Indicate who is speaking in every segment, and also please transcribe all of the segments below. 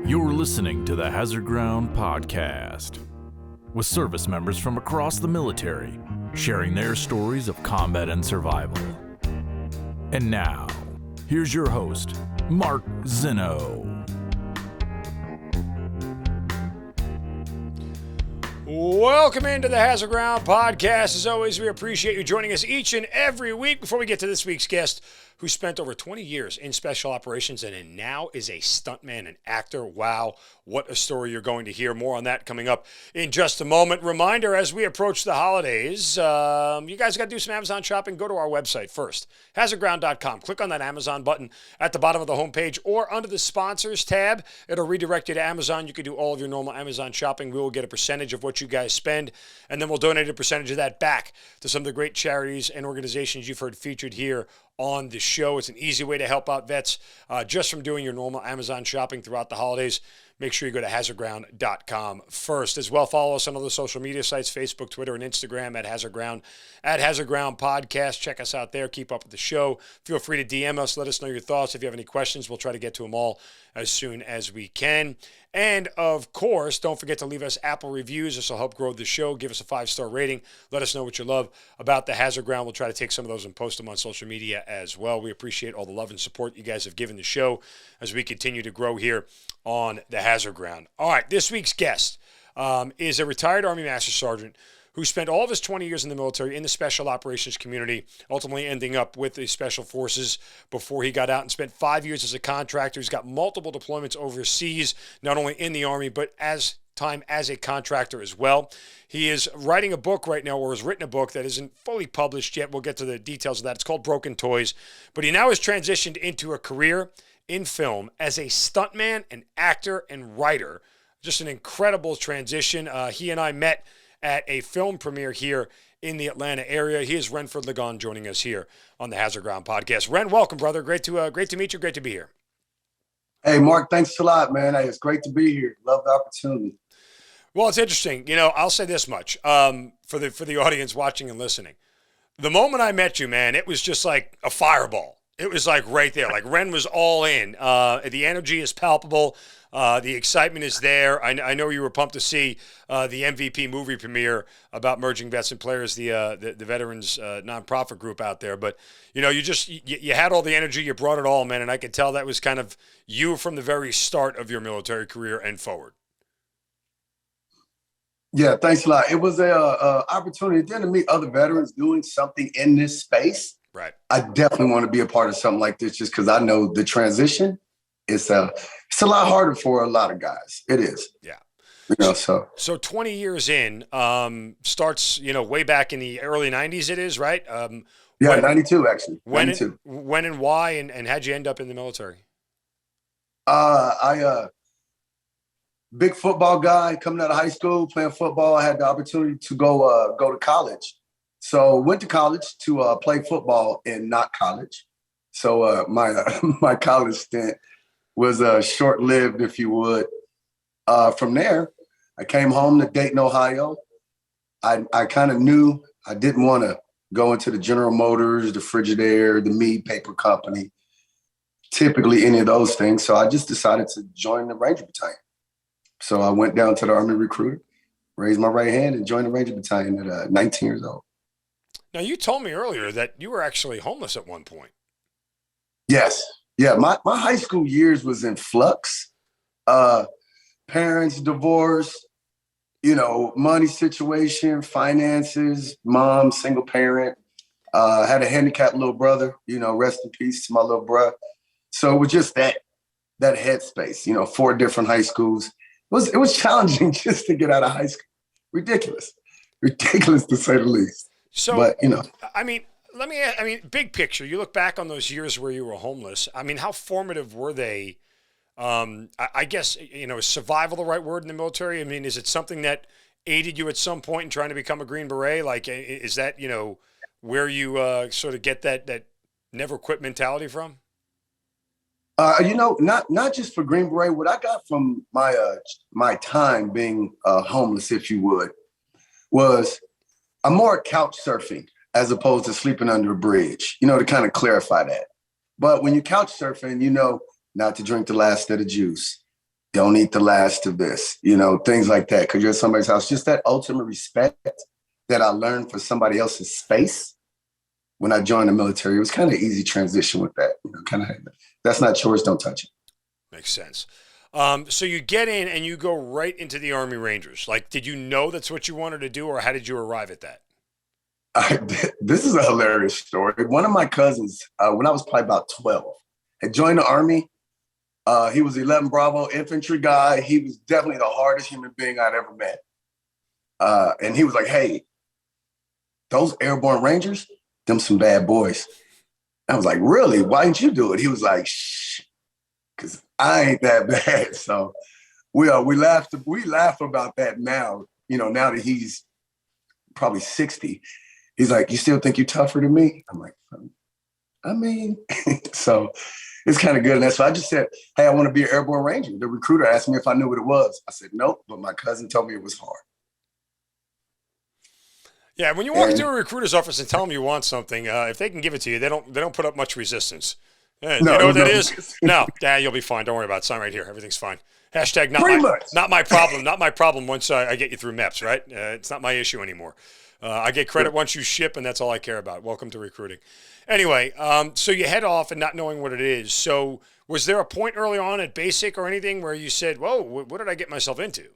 Speaker 1: You're listening to the Hazard Ground Podcast, with service members from across the military sharing their stories of combat and survival. And now, here's your host, Mark Zinno.
Speaker 2: Welcome into the Hazard Ground Podcast. As always, we appreciate you joining us each and every week. Before we get to this week's guest, who spent over 20 years in special operations and now is a stuntman and actor. Wow, what a story you're going to hear. More on that coming up in just a moment. Reminder, as we approach the holidays, you guys got to do some Amazon shopping. Go to our website first, hazardground.com. Click on that Amazon button at the bottom of the homepage or under the sponsors tab. It'll redirect you to Amazon. You can do all of your normal Amazon shopping. We will get a percentage of what you guys spend, and then we'll donate a percentage of that back to some of the great charities and organizations you've heard featured here on the show. It's an easy way to help out vets just from doing your normal Amazon shopping throughout the holidays. Make sure you go to hazardground.com first. As well, follow us on other social media sites, Facebook, Twitter, and Instagram at HazardGround, at HazardGround Podcast. Check us out there. Keep up with the show. Feel free to DM us. Let us know your thoughts. If you have any questions, we'll try to get to them all as soon as we can. And, of course, don't forget to leave us Apple reviews. This will help grow the show. Give us a 5-star rating. Let us know what you love about the Hazard Ground. We'll try to take some of those and post them on social media as well. We appreciate all the love and support you guys have given the show as we continue to grow here on the Hazard Ground. All right, this week's guest is a retired Army Master Sergeant who spent all of his 20 years in the military in the special operations community, ultimately ending up with the Special Forces before he got out and spent 5 years as a contractor. He's got multiple deployments overseas, not only in the Army, but as a contractor as well. He is writing a book right now, or has written a book that isn't fully published yet. We'll get to the details of that. It's called Broken Toys. But he now has transitioned into a career in film as a stuntman, an actor, and writer. Just an incredible transition. He and I met at a film premiere here in the Atlanta area. He is Renford Ligon joining us here on the Hazard Ground Podcast. Ren, welcome, brother. Great to meet you. Great to be here.
Speaker 3: Hey, Mark, thanks a lot, man. Hey, it's great to be here. Love the opportunity.
Speaker 2: Well, it's interesting. You know, I'll say this much for the audience watching and listening. The moment I met you, man, it was just like a fireball. It was like right there. Like Ren was all in. The energy is palpable. The excitement is there. I know you were pumped to see the MVP movie premiere about merging vets and players, the veterans nonprofit group out there. But you know, you had all the energy. You brought it all, man, and I could tell that was kind of you from the very start of your military career and forward.
Speaker 3: Yeah, thanks a lot. It was a opportunity then to meet other veterans doing something in this space.
Speaker 2: Right.
Speaker 3: I definitely want to be a part of something like this, just because I know the transition is it's a lot harder for a lot of guys. It is.
Speaker 2: Yeah.
Speaker 3: You know, so
Speaker 2: 20 years in, starts, you know, way back in the early 90s it is, right?
Speaker 3: Yeah, 92 actually.
Speaker 2: When
Speaker 3: 92.
Speaker 2: When and why and how'd you end up in the military?
Speaker 3: I big football guy coming out of high school, playing football. I had the opportunity to go to college. So went to college to play football and not college. So my college stint was short-lived, if you would. From there, I came home to Dayton, Ohio. I kind of knew I didn't want to go into the General Motors, the Frigidaire, the Mead Paper Company, typically any of those things. So I just decided to join the Ranger Battalion. So I went down to the Army recruiter, raised my right hand, and joined the Ranger Battalion at 19 years old.
Speaker 2: Now, you told me earlier that you were actually homeless at one point.
Speaker 3: Yes. Yeah, my high school years was in flux. Parents, divorce, you know, money situation, finances, mom, single parent. Had a handicapped little brother, you know, rest in peace to my little brother. So it was just that headspace, you know, 4 different high schools. It was challenging just to get out of high school. Ridiculous to say the least.
Speaker 2: So,
Speaker 3: but, you know,
Speaker 2: I mean, big picture, you look back on those years where you were homeless. I mean, how formative were they? I guess, you know, is survival the right word in the military? I mean, is it something that aided you at some point in trying to become a Green Beret? Like, is that, you know, where you sort of get that never quit mentality from?
Speaker 3: You know, not just for Green Beret. What I got from my time being homeless, if you would, was I'm more couch surfing as opposed to sleeping under a bridge, you know, to kind of clarify that. But when you're couch surfing, you know, not to drink the last of the juice. Don't eat the last of this, things like that. Because you're at somebody's house. Just that ultimate respect that I learned for somebody else's space when I joined the military. It was kind of easy transition with that. That's not yours, don't touch it.
Speaker 2: Makes sense. So you get in and you go right into the Army Rangers. Like, did you know that's what you wanted to do, or how did you arrive at that?
Speaker 3: This is a hilarious story. One of my cousins, when I was probably about 12, had joined the Army. He was 11 Bravo infantry guy. He was definitely the hardest human being I'd ever met. And he was like, hey, those airborne Rangers, them some bad boys. I was like, really? Why didn't you do it? He was like, shh, because I ain't that bad. So we laugh about that now, now that he's probably 60. He's like, you still think you're tougher than me? I'm like, I mean, so it's kind of good. And that's why I just said, hey, I want to be an airborne Ranger. The recruiter asked me if I knew what it was. I said, nope, but my cousin told me it was hard.
Speaker 2: Yeah, when you walk into a recruiter's office and tell them you want something, if they can give it to you, they don't put up much resistance. You know what that is? No, you'll be fine. Don't worry about it. Sign right here. Everything's fine. Hashtag not my problem. Not my problem once I get you through MEPS, right? It's not my issue anymore. I get credit once you ship, and that's all I care about. Welcome to recruiting. Anyway, so you head off and not knowing what it is. So was there a point early on at basic or anything where you said, whoa, what did I get myself into?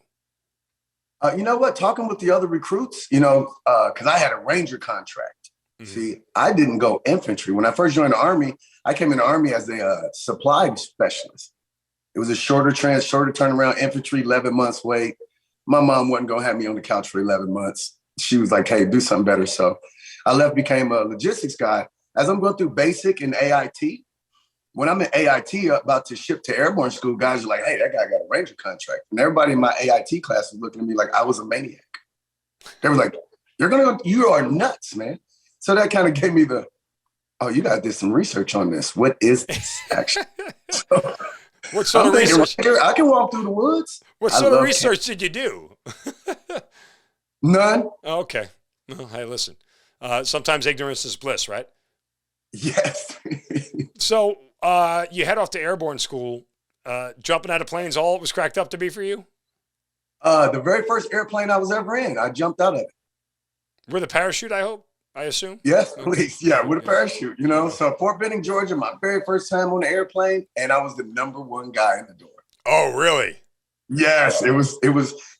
Speaker 3: You know what? Talking with the other recruits, because I had a Ranger contract. Mm-hmm. See, I didn't go infantry. When I first joined the Army, I came in the Army as a supply specialist. It was a shorter turnaround infantry, 11 months wait. My mom wasn't going to have me on the couch for 11 months. She was like, hey, do something better. So I left, became a logistics guy. As I'm going through basic and AIT, when I'm in AIT about to ship to airborne school, guys are like, hey, that guy got a Ranger contract. And everybody in my AIT class was looking at me like I was a maniac. They were like, you are nuts, man. So that kind of gave me you guys did some research on this. What is this actually? So,
Speaker 2: what sort of research?
Speaker 3: I can walk through the woods.
Speaker 2: What sort of research did you do?
Speaker 3: None.
Speaker 2: Oh, okay. Well, hey, listen. Sometimes ignorance is bliss, right?
Speaker 3: Yes.
Speaker 2: So you head off to airborne school. Jumping out of planes, all it was cracked up to be for you?
Speaker 3: The very first airplane I was ever in, I jumped out of it.
Speaker 2: With a parachute, I assume?
Speaker 3: Yes, please. Yeah, with a parachute, So Fort Benning, Georgia, my very first time on the airplane, and I was the number one guy in the door.
Speaker 2: Oh, really?
Speaker 3: Yes, it was,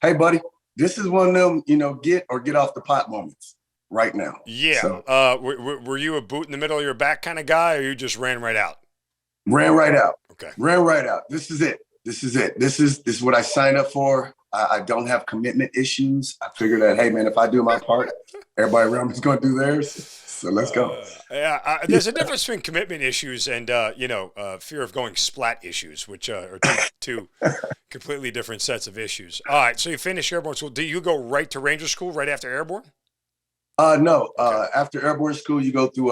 Speaker 3: hey, buddy, this is one of them, get or get off the pot moments right now.
Speaker 2: Yeah. So, were you a boot in the middle of your back kind of guy, or you just ran right out?
Speaker 3: Ran right out.
Speaker 2: Okay.
Speaker 3: Ran right out. This is it. This is what I signed up for. I don't have commitment issues. I figured that, hey, man, if I do my part, everybody around me is going to do theirs. So let's go.
Speaker 2: There's a difference between commitment issues and, fear of going splat issues, which are two completely different sets of issues. All right. So you finish airborne school. Do you go right to Ranger school right after airborne?
Speaker 3: No.
Speaker 2: Okay.
Speaker 3: After airborne school, you go through,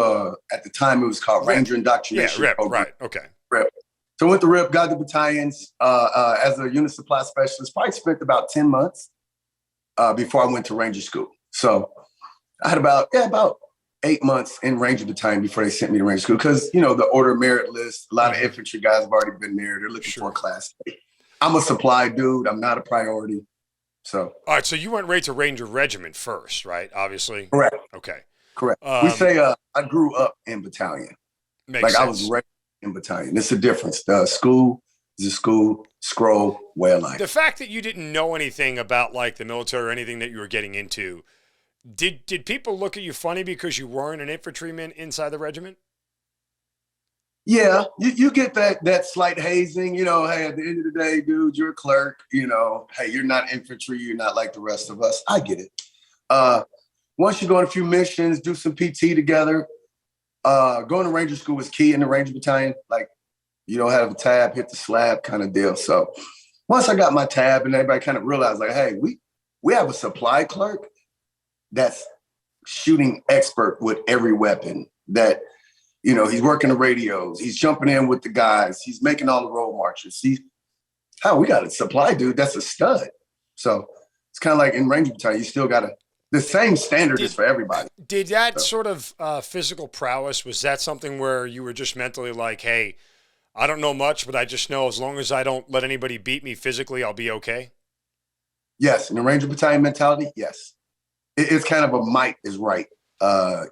Speaker 3: at the time it was called Ranger Indoctrination.
Speaker 2: Yeah, RIP, right. Okay.
Speaker 3: RIP. So I went to RIP, got the battalions as a unit supply specialist. Probably spent about 10 months before I went to Ranger school. So I had about 8 months in Ranger battalion before they sent me to Ranger school. Because, the order of merit list, a lot of infantry guys have already been there. They're looking for a class. I'm a supply dude. I'm not a priority. So.
Speaker 2: All right. So you went right to Ranger Regiment first, right? Obviously.
Speaker 3: Correct.
Speaker 2: Okay.
Speaker 3: Correct. We say I grew up in battalion.
Speaker 2: Makes sense.
Speaker 3: I was raised in battalion. It's a difference. The school is a school, scroll, way of life.
Speaker 2: The fact that you didn't know anything about like the military or anything that you were getting into, did people look at you funny because you weren't an infantryman inside the regiment?
Speaker 3: Yeah, you get that slight hazing, hey, at the end of the day, dude, you're a clerk, hey, you're not infantry, you're not like the rest of us. I get it. Once you go on a few missions, do some PT together, going to Ranger school was key in the Ranger battalion. Like, you don't have a tab, hit the slab kind of deal. So once I got my tab and everybody kind of realized like, hey, we have a supply clerk that's shooting expert with every weapon that, he's working the radios. He's jumping in with the guys. He's making all the road marches. We got a supply dude that's a stud. So it's kind of like in Ranger battalion, you still got the same standard is for everybody.
Speaker 2: Did that sort of physical prowess, was that something where you were just mentally like, hey, I don't know much, but I just know as long as I don't let anybody beat me physically, I'll be okay.
Speaker 3: Yes, in the Ranger Battalion mentality, yes. It's kind of a might is right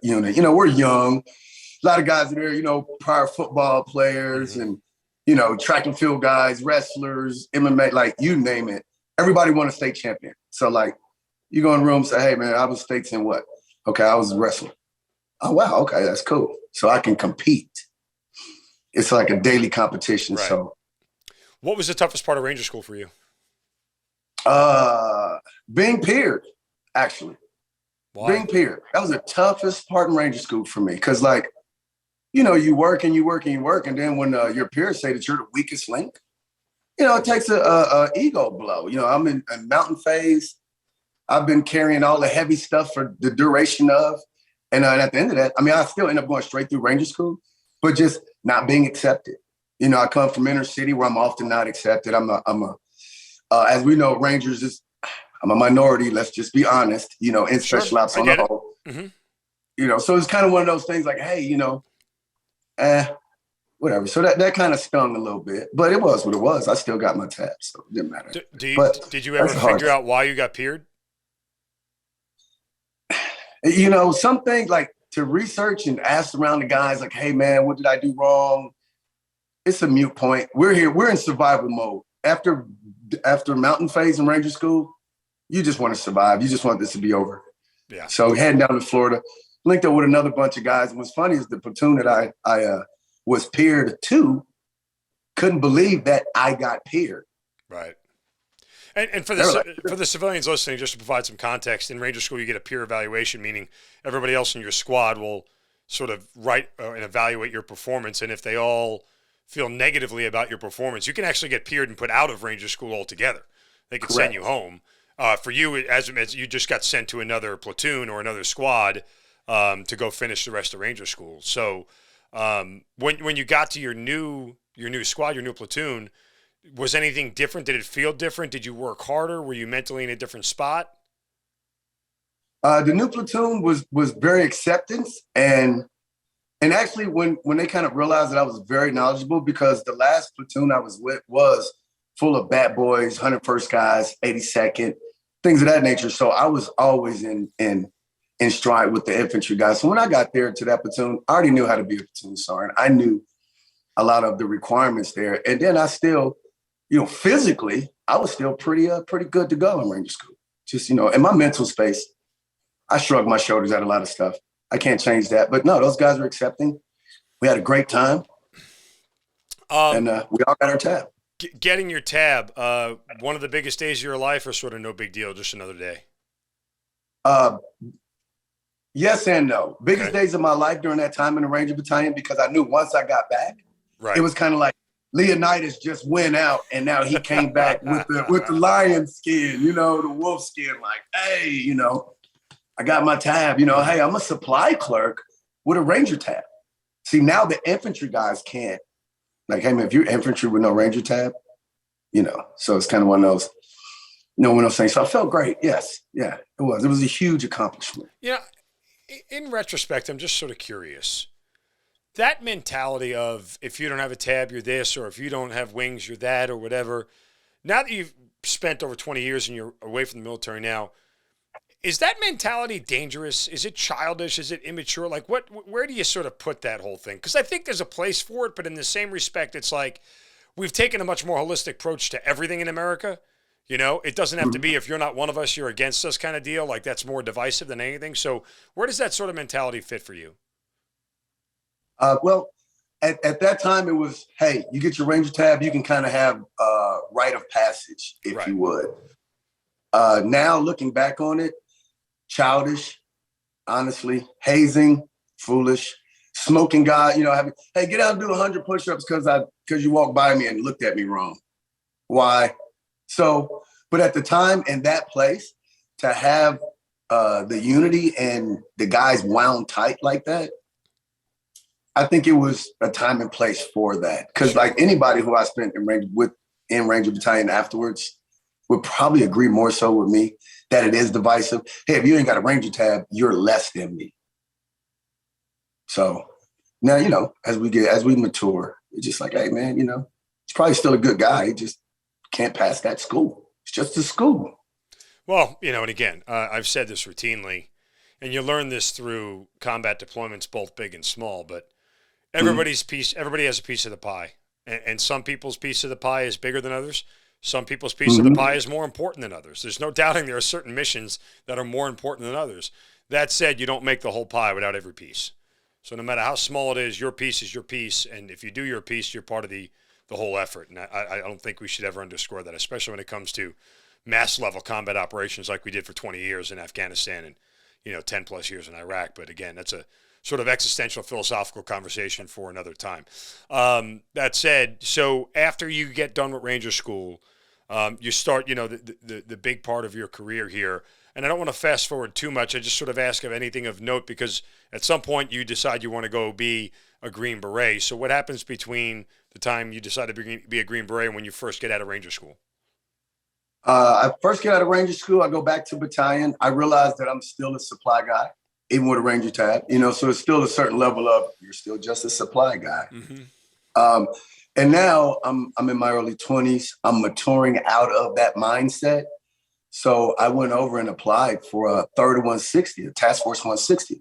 Speaker 3: unit. We're young. A lot of guys are there, prior football players and, track and field guys, wrestlers, MMA, like you name it. Everybody won a state champion. So, like, you go in the room and say, hey, man, I was states in what? Okay, I was a wrestler. Oh, wow, okay, that's cool. So I can compete. It's like a daily competition.
Speaker 2: Right.
Speaker 3: So,
Speaker 2: what was the toughest part of Ranger School for you?
Speaker 3: Being peered, actually.
Speaker 2: Why?
Speaker 3: Being peered. That was the toughest part in Ranger School for me. Because, like, you work and you work and you work. And then when your peers say that you're the weakest link, it takes a ego blow. I'm in a mountain phase. I've been carrying all the heavy stuff for the duration of. And at the end of that, I still end up going straight through Ranger School, but just not being accepted. I come from inner city where I'm often not accepted. As we know, Rangers I'm a minority. Let's just be honest, in special ops on the whole. Mm-hmm. So it's kind of one of those things like, hey, whatever. So that kind of stung a little bit, but it was what it was. I still got my tab, so it didn't matter.
Speaker 2: Did you ever figure out why you got peered?
Speaker 3: Some things like to research and ask around the guys like, hey, man, what did I do wrong? It's a moot point. We're here. We're in survival mode. After mountain phase and Ranger School, you just want to survive. You just want this to be over.
Speaker 2: Yeah.
Speaker 3: So heading down to Florida, linked up with another bunch of guys. And what's funny is the platoon that I was peered to couldn't believe that I got peered.
Speaker 2: Right. And for the civilians listening, just to provide some context, in Ranger School you get a peer evaluation, meaning everybody else in your squad will sort of write and evaluate your performance, and if they all feel negatively about your performance, you can actually get peered and put out of Ranger School altogether. They could send you home. For you, as you just got sent to another platoon or another squad to go finish the rest of Ranger School. So when you got to your new squad, your new platoon, was anything different? Did it feel different? Did you work harder? Were you mentally in a different spot?
Speaker 3: The new platoon was very acceptance and actually when they kind of realized that I was very knowledgeable, because the last platoon I was with was full of bad boys, 101st guys, 82nd, things of that nature. So I was always in stride with the infantry guys. So when I got there to that platoon, I already knew how to be a platoon sergeant. I knew a lot of the requirements there. And then I still, physically, I was still pretty good to go in Ranger School. Just, in my mental space, I shrugged my shoulders at a lot of stuff. I can't change that. But no, those guys were accepting. We had a great time. And we all got our tab.
Speaker 2: Getting your tab, one of the biggest days of your life, or sort of no big deal, just another day?
Speaker 3: Yes and no. Biggest days of my life during that time in the Ranger Battalion, because I knew once I got back, it was kind of like Leonidas just went out and now he came back with the lion skin, the wolf skin, like, hey, I got my tab, hey, I'm a supply clerk with a Ranger tab. See, now the infantry guys can't. Like, hey, man, if you're infantry with no Ranger tab, so it's kind of one of those, one of those things. So I felt great. Yes. Yeah, it was. It was a huge accomplishment.
Speaker 2: Yeah. In retrospect, I'm just sort of curious. That mentality of if you don't have a tab, you're this, or if you don't have wings, you're that, or whatever. Now that you've spent over 20 years and you're away from the military now, is that mentality dangerous? Is it childish? Is it immature? Like, where do you sort of put that whole thing? Because I think there's a place for it, but in the same respect, it's like we've taken a much more holistic approach to everything in America. It doesn't have to be if you're not one of us, you're against us kind of deal. Like, that's more divisive than anything. So where does that sort of mentality fit for you?
Speaker 3: Well, at that time, it was, hey, you get your Ranger tab, you can kind of have rite of passage, if you would. Now, looking back on it, childish, honestly, hazing, foolish, smoking guy, hey, get out and do 100 push-ups because you walked by me and looked at me wrong. Why? So, but at the time in that place, to have the unity and the guys wound tight like that, I think it was a time and place for that. Because like anybody who I spent in Ranger Battalion afterwards would probably agree more so with me that it is divisive. Hey, if you ain't got a Ranger tab, you're less than me. So now, as we mature, It's just like, hey, man, he's probably still a good guy. He just can't pass that school. It's just a school.
Speaker 2: Well, and again, I've said this routinely, and you learn this through combat deployments, both big and small, but everybody has a piece of the pie. And some people's piece of the pie is bigger than others. Some people's piece of the pie is more important than others. There's no doubting there are certain missions that are more important than others. That said, you don't make the whole pie without every piece. So no matter how small it is your piece. And if you do your piece, you're part of the whole effort. And I don't think we should ever underscore that, especially when it comes to mass level combat operations like we did for 20 years in Afghanistan and 10 plus years in Iraq. But again, that's a sort of existential philosophical conversation for another time. That said, so after you get done with Ranger School, you start, the big part of your career here. And I don't want to fast forward too much. I just sort of ask of anything of note because at some point you decide you want to go be a Green Beret. So what happens between the time you decide to be a Green Beret and when you first get out of Ranger School?
Speaker 3: I first get out of Ranger School. I go back to battalion. I realize that I'm still a supply guy, even with a Ranger tab, so it's still a certain level of you're still just a supply guy. And now I'm in my early 20s. I'm maturing out of that mindset. So I went over and applied for a 3rd 160, a Task Force 160,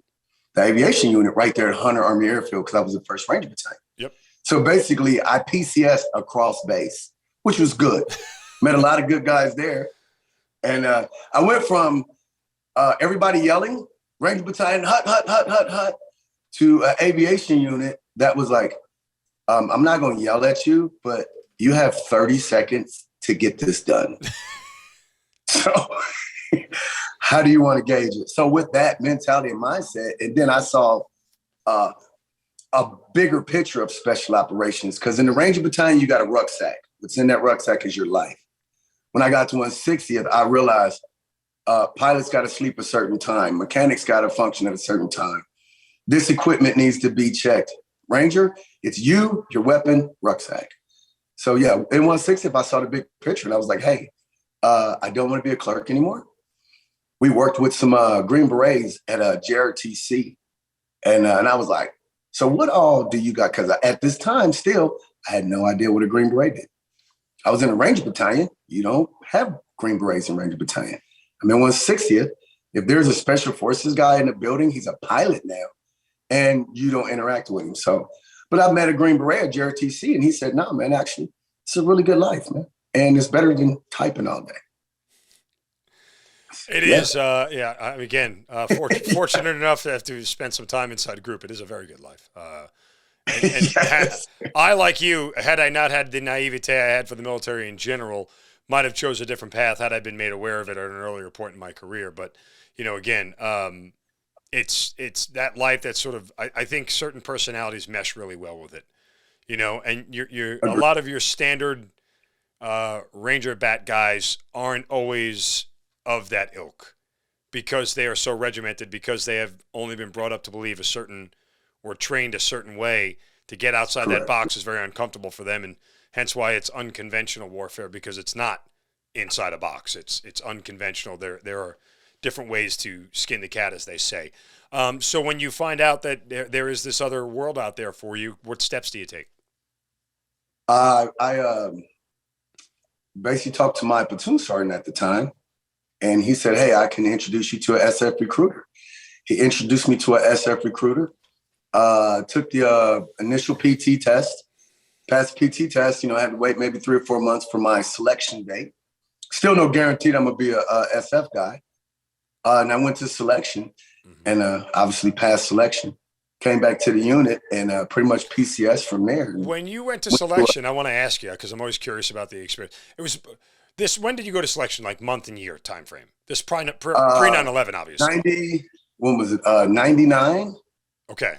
Speaker 3: the aviation unit right there at Hunter Army Airfield because I was the 1st Ranger Battalion.
Speaker 2: Yep.
Speaker 3: So basically I PCS'd across base, which was good. Met a lot of good guys there. And I went from everybody yelling, Ranger Battalion, hut, hut, hut, hut, hut, to an aviation unit that was like, I'm not going to yell at you, but you have 30 seconds to get this done. So how do you want to gauge it? So with that mentality and mindset, and then I saw a bigger picture of special operations, because in the Ranger Battalion, you got a rucksack. What's in that rucksack is your life. When I got to 160th, I realized pilots got to sleep a certain time. Mechanics got to function at a certain time. This equipment needs to be checked. Ranger, it's you, your weapon, rucksack. So yeah, in 160th, I saw the big picture and I was like, hey, I don't want to be a clerk anymore. We worked with some Green Berets at a JRTC. And I was like, so what all do you got? Because at this time still, I had no idea what a Green Beret did. I was in a Ranger Battalion. You don't have Green Berets in Ranger Battalion. I'm in 160th. If there's a Special Forces guy in the building, he's a pilot now, and you don't interact with him. So, but I met a Green Beret at JRTC, and he said, no, man, actually, it's a really good life, man. And it's better than typing all day.
Speaker 2: It is, yeah. Again, fortunate enough to have to spend some time inside a group. It is a very good life. Yes. I, like you, had I not had the naivete I had for the military in general, might have chose a different path had I been made aware of it at an earlier point in my career. But, again, it's that life that sort of, I think certain personalities mesh really well with it, and you're a lot of your standard Ranger Bat guys aren't always of that ilk because they are so regimented, because they have only been brought up to believe a certain or trained a certain way. To get outside that box is very uncomfortable for them, and hence why it's unconventional warfare, because it's not inside a box. It's unconventional. There are different ways to skin the cat, as they say. So when you find out that there is this other world out there for you, what steps do you take?
Speaker 3: I basically talked to my platoon sergeant at the time, and he said, hey, I can introduce you to an SF recruiter. He introduced me to an SF recruiter. Took the initial PT test, passed the PT test. I had to wait maybe 3 or 4 months for my selection date. Still no guaranteed I'm going to be a SF guy. And I went to selection and obviously passed selection. Came back to the unit and pretty much PCS from there.
Speaker 2: When you went to selection, I want to ask you, because I'm always curious about the experience. It was this. When did you go to selection? Like month and year time frame? This pre 9/11, obviously.
Speaker 3: 90. When was it? 99.
Speaker 2: Okay.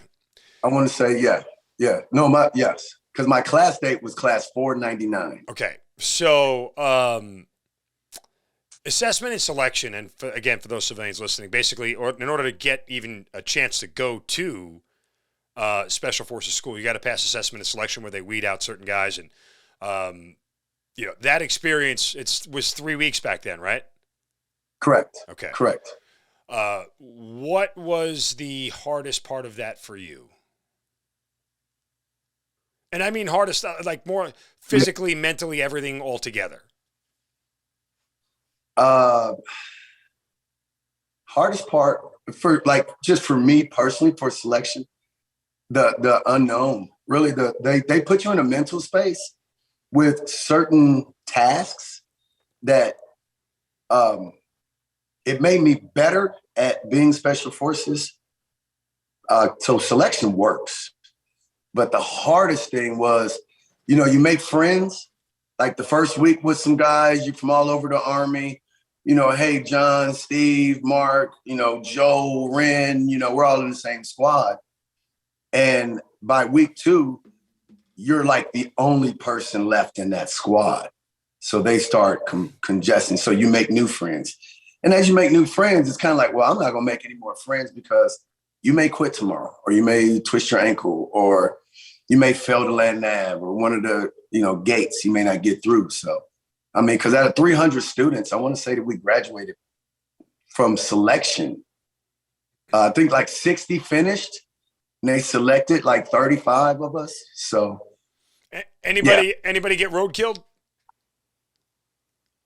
Speaker 3: I want to say yeah. No, yes, because my class date was class 499.
Speaker 2: Okay, so assessment and selection, and for those civilians listening, basically, in order to get even a chance to go to Special Forces school, you got to pass assessment and selection where they weed out certain guys, and that experience. Was 3 weeks back then, right?
Speaker 3: Correct.
Speaker 2: Okay.
Speaker 3: Correct.
Speaker 2: What was the hardest part of that for you? And I mean hardest, like more physically, mentally, everything all together.
Speaker 3: Hardest part for like just for me personally for selection, the unknown. Really, they put you in a mental space with certain tasks that it made me better at being special forces. So selection works. But the hardest thing was, you make friends, like the first week with some guys, you from all over the Army, hey, John, Steve, Mark, Joe, Ren, we're all in the same squad. And by week 2, you're like the only person left in that squad. So they start congesting. So you make new friends. And as you make new friends, it's kind of like, well, I'm not going to make any more friends because you may quit tomorrow, or you may twist your ankle, or you may fail to land nav, or one of the, gates you may not get through. So, I mean, because out of 300 students, I want to say that we graduated from selection. I think like 60 finished, and they selected like 35 of us. So,
Speaker 2: anybody get road killed?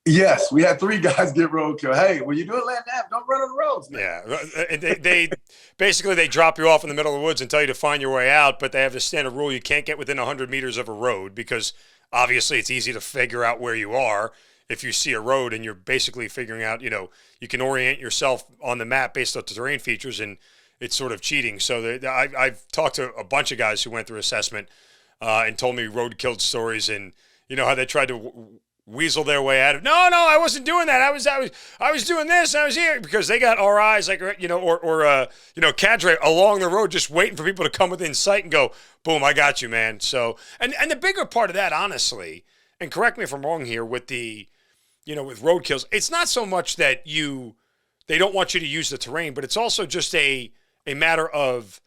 Speaker 3: Yes, we had 3 guys get roadkill. Hey, when you do a land nav, don't run on the roads, man.
Speaker 2: Yeah, they basically they drop you off in the middle of the woods and tell you to find your way out, but they have a standard rule: you can't get within 100 meters of a road because obviously it's easy to figure out where you are if you see a road and you're basically figuring out. You can orient yourself on the map based on the terrain features, and it's sort of cheating. So I've talked to a bunch of guys who went through assessment and told me road killed stories, and how they tried to weasel their way out of. No, I wasn't doing that. I was doing this. I was here because they got RIs like cadre along the road, just waiting for people to come within sight and go, boom, I got you, man. So and the bigger part of that, honestly, and correct me if I'm wrong here, with the with road kills, it's not so much that they don't want you to use the terrain, but it's also just a matter of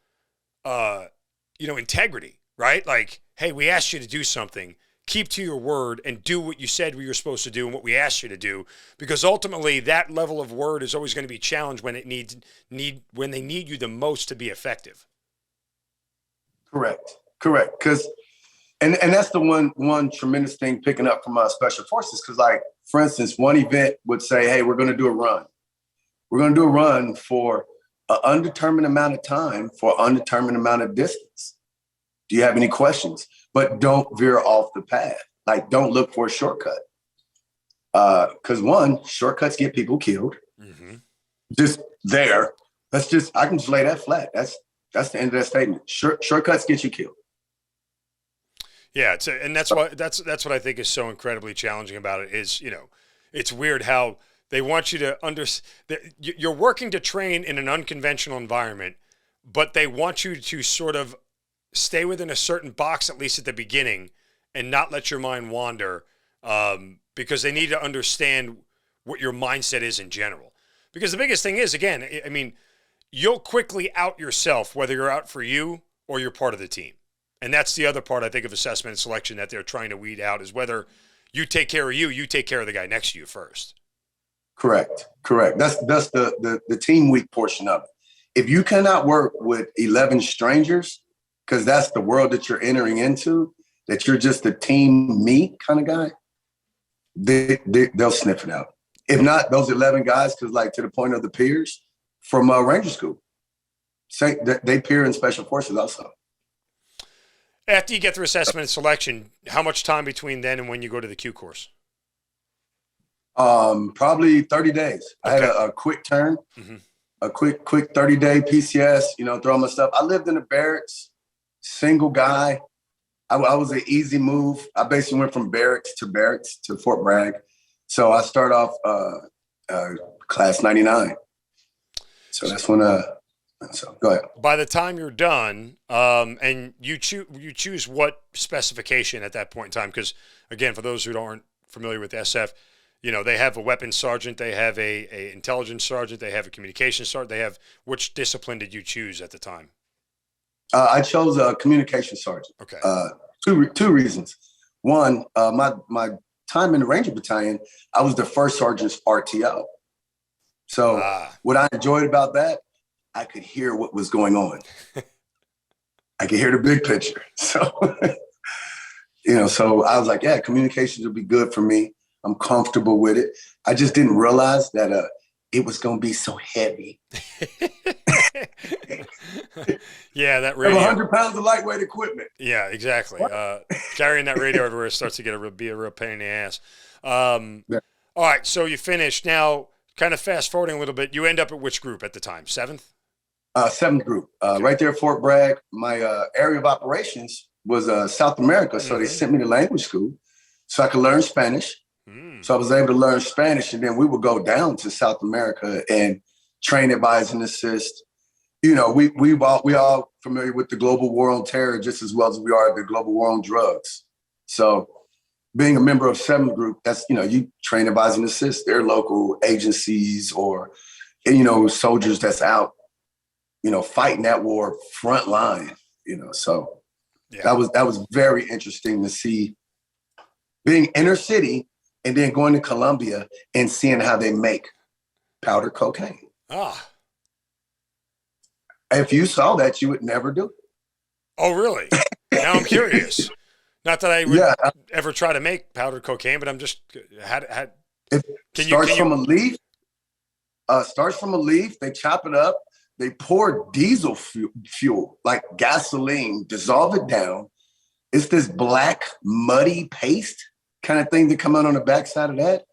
Speaker 2: integrity, right? Like, hey, we asked you to do something. Keep to your word and do what you said we were supposed to do and what we asked you to do, because ultimately that level of word is always going to be challenged when when they need you the most to be effective.
Speaker 3: Correct. Because and that's the one tremendous thing picking up from special forces. Because like, for instance, one event would say, hey, we're going to do a run. We're going to do a run for an undetermined amount of time for an undetermined amount of distance. Do you have any questions? But don't veer off the path. Like, don't look for a shortcut. Because shortcuts get people killed. Mm-hmm. Just there. I can just lay that flat. That's the end of that statement. Shortcuts get you killed.
Speaker 2: Yeah, that's what I think is so incredibly challenging about it is, it's weird how they want you to understand. You're working to train in an unconventional environment, but they want you to sort of stay within a certain box, at least at the beginning, and not let your mind wander, because they need to understand what your mindset is in general. Because the biggest thing is, again, I mean, you'll quickly out yourself, whether you're out for you or you're part of the team. And that's the other part, I think, of assessment and selection that they're trying to weed out, is whether you take care of you take care of the guy next to you first.
Speaker 3: Correct. That's the team week portion of it. If you cannot work with 11 strangers, because that's the world that you're entering into, that you're just a team me kind of guy, they'll sniff it out. If not, those 11 guys, because like to the point of the peers from Ranger School, say that they peer in special forces also.
Speaker 2: After you get through assessment and selection, how much time between then and when you go to the Q course?
Speaker 3: Probably 30 days. Okay. I had a quick turn, a quick 30-day PCS, throw my stuff. I lived in the barracks. Single guy. I was an easy move. I basically went from barracks to Fort Bragg. So I start off class 99. So that's when so go ahead.
Speaker 2: By the time you're done, and you choose what specification at that point in time, because again, for those who aren't familiar with SF, they have a weapons sergeant, they have a intelligence sergeant, they have a communications sergeant, they have, which discipline did you choose at the time?
Speaker 3: I chose a communication sergeant.
Speaker 2: Okay.
Speaker 3: Two reasons. One, my time in the Ranger Battalion, I was the first sergeant's RTO. So what I enjoyed about that, I could hear what was going on. I could hear the big picture. So So I was like, yeah, communications would be good for me. I'm comfortable with it. I just didn't realize that it was going to be so heavy.
Speaker 2: Yeah, that
Speaker 3: I
Speaker 2: radio.
Speaker 3: have 100 pounds of lightweight equipment.
Speaker 2: Yeah, exactly. Carrying that radio everywhere starts to be a real pain in the ass.
Speaker 3: Yeah.
Speaker 2: All right, so you finished. Now, kind of fast forwarding a little bit, you end up at which group at the time? 7th?
Speaker 3: 7th group. Right there at Fort Bragg. My area of operations was South America, so they sent me to language school so I could learn Spanish. So I was able to learn Spanish, and then we would go down to South America and train, advise, and assist. We all familiar with the global war on terror just as well as we are the global war on drugs. So being a member of 7th group, that's, you train, advise, and assist their local agencies or, soldiers that's out, fighting that war front line, so yeah. That was very interesting to see being inner city and then going to Colombia and seeing how they make powder cocaine.
Speaker 2: Ah.
Speaker 3: If you saw that, you would never do it.
Speaker 2: Oh, really? Now I'm curious. Not that I would ever try to make powdered cocaine, but I'm just
Speaker 3: starts from a leaf. Starts from a leaf. They chop it up. They pour diesel fuel, like gasoline, dissolve it down. It's this black, muddy paste kind of thing that come out on the backside of that.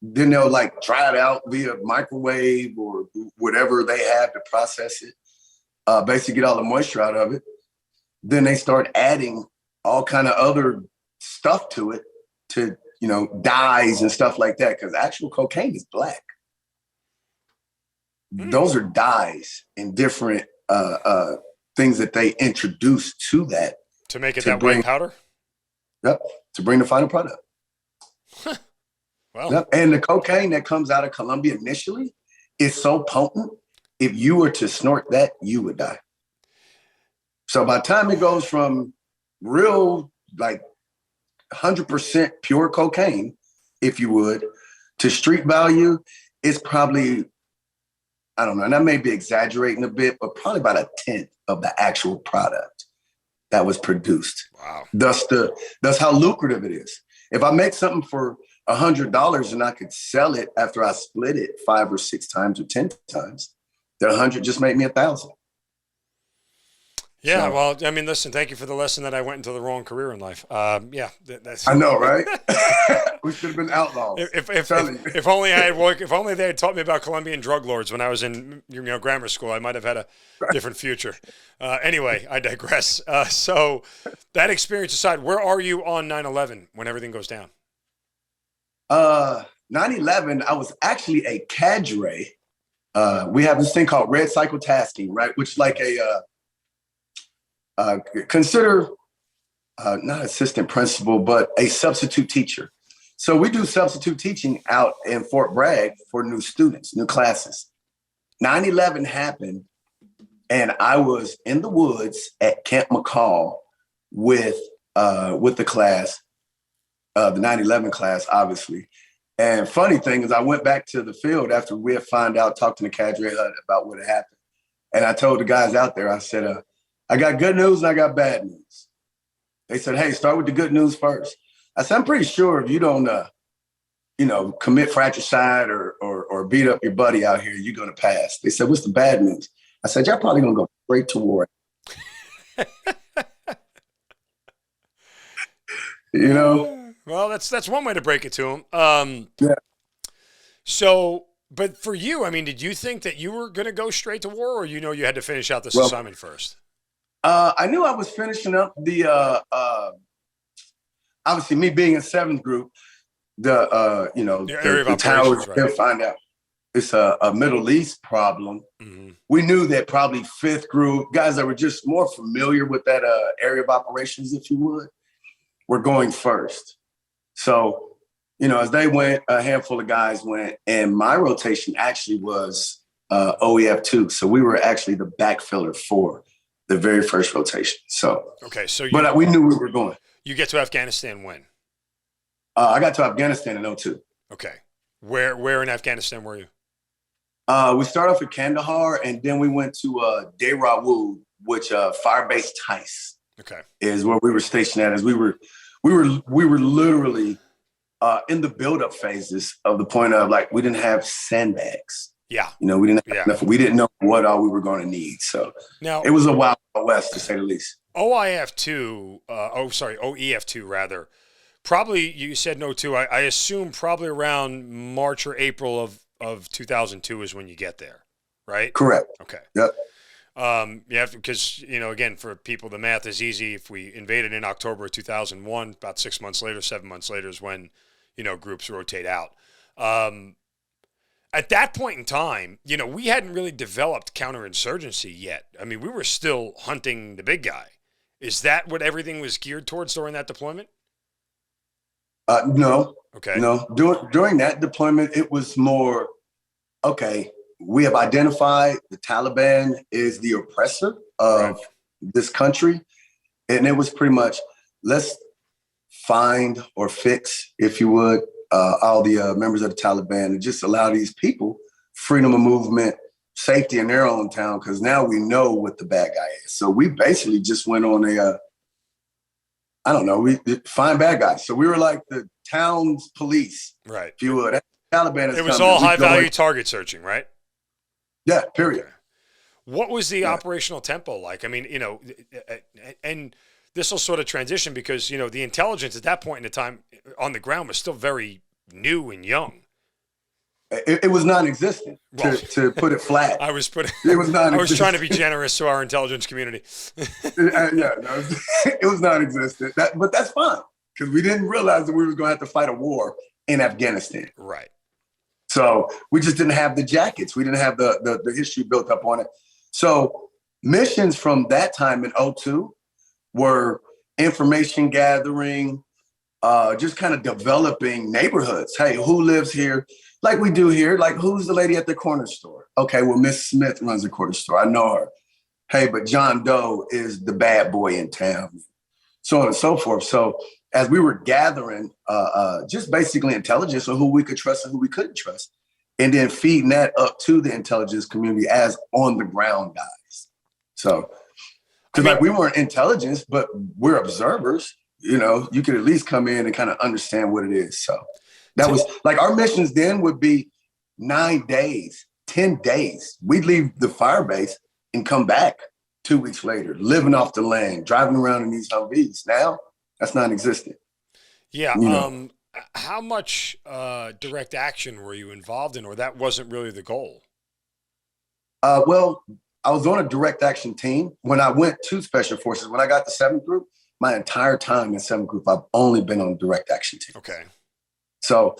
Speaker 3: Then they'll dry it out via microwave or whatever they have to process it. Basically get all the moisture out of it. Then they start adding all kind of other stuff to it to, dyes and stuff like that. Because actual cocaine is black. Those are dyes and different things that they introduce to that.
Speaker 2: To make it that white powder?
Speaker 3: Yep. To bring the final product.
Speaker 2: Well.
Speaker 3: Yep. And the cocaine that comes out of Colombia initially is so potent. If you were to snort that, you would die. So by the time it goes from real, 100% pure cocaine, if you would, to street value, it's probably, I don't know, and I may be exaggerating a bit, but probably about 1/10 of the actual product that was produced.
Speaker 2: Wow.
Speaker 3: That's how lucrative it is. If I make something for $100 and I could sell it after I split it 5 or 6 times or 10 times, that 100 just made me 1,000.
Speaker 2: Yeah, so, well, I mean, listen, thank you for the lesson that I went into the wrong career in life. That's.
Speaker 3: I know, right? We should have been outlaws.
Speaker 2: If only if only they had taught me about Colombian drug lords when I was in grammar school, I might have had a different future. Anyway, I digress. So that experience aside, where are you on 9/11 when everything goes down?
Speaker 3: 9/11, I was actually a cadre. We have this thing called red cycle tasking, right? Which is like consider not assistant principal, but a substitute teacher. So we do substitute teaching out in Fort Bragg for new students, new classes. 9/11 happened, and I was in the woods at Camp McCall with the class, the 9/11 class, obviously. And funny thing is, I went back to the field after we had talked to the cadre hut about what had happened. And I told the guys out there, I said, I got good news and I got bad news. They said, hey, start with the good news first. I said, I'm pretty sure if you don't, commit fratricide or beat up your buddy out here, you're going to pass. They said, what's the bad news? I said, y'all probably going to go straight to war.
Speaker 2: Well, that's one way to break it to them.
Speaker 3: Yeah.
Speaker 2: So, but for you, I mean, did you think that you were going to go straight to war, or you had to finish out this assignment first?
Speaker 3: I knew I was finishing up the obviously me being in 7th group, the area of towers, right. They'll find out it's a Middle East problem. Mm-hmm. We knew that probably 5th group, guys that were just more familiar with that area of operations, if you would, were going first. So, as they went, a handful of guys went, and my rotation actually was OEF2. So we were actually the backfiller for the very first rotation. So,
Speaker 2: okay. So,
Speaker 3: but we knew we were going.
Speaker 2: You get to Afghanistan when?
Speaker 3: I got to Afghanistan in 2002.
Speaker 2: Okay. Where in Afghanistan were you?
Speaker 3: We started off at Kandahar, and then we went to Dehra Wood, which Firebase Tice.
Speaker 2: Okay.
Speaker 3: Is where we were stationed at. As we were we were literally in the build-up phases of the point of like we didn't have sandbags.
Speaker 2: Yeah.
Speaker 3: We didn't have enough. We didn't know what all we were going to need. So
Speaker 2: now,
Speaker 3: it was a wild west, to say the least.
Speaker 2: OEF2 rather. Probably you said no too. I assume probably around March or April of 2002 is when you get there, right?
Speaker 3: Correct.
Speaker 2: Okay.
Speaker 3: Yep.
Speaker 2: Yeah, because again, for people, the math is easy. If we invaded in October of 2001, about 7 months later is when groups rotate out. At that point in time, we hadn't really developed counterinsurgency yet. I mean, we were still hunting the big guy. Is that what everything was geared towards during that deployment?
Speaker 3: No.
Speaker 2: Okay.
Speaker 3: No. During that deployment, it was more, okay, we have identified the Taliban is the oppressor of this country. And it was pretty much, let's find or fix, if you would, all the members of the Taliban and just allow these people freedom of movement, safety in their own town, because now we know what the bad guy is. So we basically just went on we find bad guys. So we were like the town's police,
Speaker 2: right?
Speaker 3: If you would. Taliban.
Speaker 2: It was all high value target searching, right?
Speaker 3: Yeah. Period.
Speaker 2: Okay. What was the operational tempo like? I mean, and this will sort of transition because the intelligence at that point in time on the ground was still very new and young.
Speaker 3: It was non-existent, to put it flat.
Speaker 2: It was
Speaker 3: non-existent.
Speaker 2: I was trying to be generous to our intelligence community.
Speaker 3: It was non-existent. But that's fine because we didn't realize that we were going to have to fight a war in Afghanistan.
Speaker 2: Right.
Speaker 3: So we just didn't have the jackets. We didn't have the history built up on it. So missions from that time in 2002 were information gathering, just kind of developing neighborhoods. Hey, who lives here? Like we do here. Like, who's the lady at the corner store? Okay, well, Miss Smith runs the corner store. I know her. Hey, but John Doe is the bad boy in town. So on and so forth. So as we were gathering just basically intelligence on who we could trust and who we couldn't trust, and then feeding that up to the intelligence community as on the ground guys. So, because we weren't intelligence, but we're observers. You could at least come in and kind of understand what it is. So that was like our missions then would be 9 days, 10 days. We'd leave the fire base and come back 2 weeks later, living off the land, driving around in these Humvees. Now that's non-existent.
Speaker 2: Yeah. How much direct action were you involved in, or that wasn't really the goal?
Speaker 3: Well, I was on a direct action team when I went to Special Forces. When I got to 7th Group, my entire time in 7th Group, I've only been on direct action team.
Speaker 2: Okay.
Speaker 3: So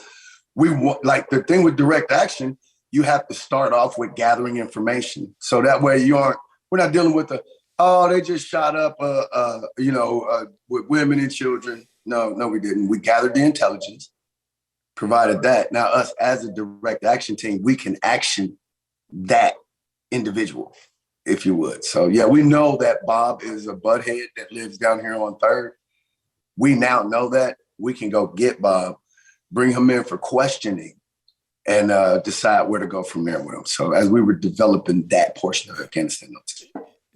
Speaker 3: the thing with direct action, you have to start off with gathering information. So that way we're not dealing with they just shot up, with women and children. No, we didn't. We gathered the intelligence, provided that. Now us as a direct action team, we can action that individual, if you would. So yeah, we know that Bob is a butthead that lives down here on 3rd. We now know that. We can go get Bob, bring him in for questioning, and decide where to go from there with him. So as we were developing that portion of Afghanistan.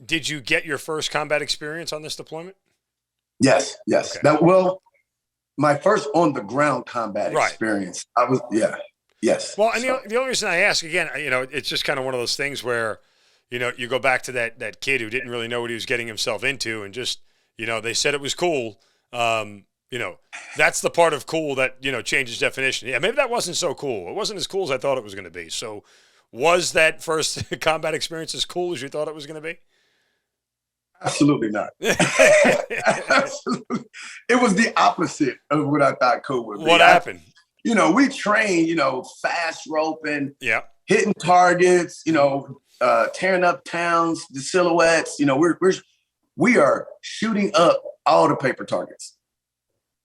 Speaker 2: Did you get your first combat experience on this deployment?
Speaker 3: Yes. Okay. My first on the ground combat experience. Yes.
Speaker 2: Well, and the only reason I ask again, it's just kind of one of those things where, you go back to that kid who didn't really know what he was getting himself into, and just, they said it was cool. That's the part of cool that, changes definition. Yeah, maybe that wasn't so cool. It wasn't as cool as I thought it was going to be. So was that first combat experience as cool as you thought it was going to be?
Speaker 3: Absolutely not. Absolutely. It was the opposite of what I thought cool would be.
Speaker 2: What happened?
Speaker 3: We train, fast roping,
Speaker 2: hitting
Speaker 3: targets, tearing up towns, the silhouettes. We are shooting up all the paper targets.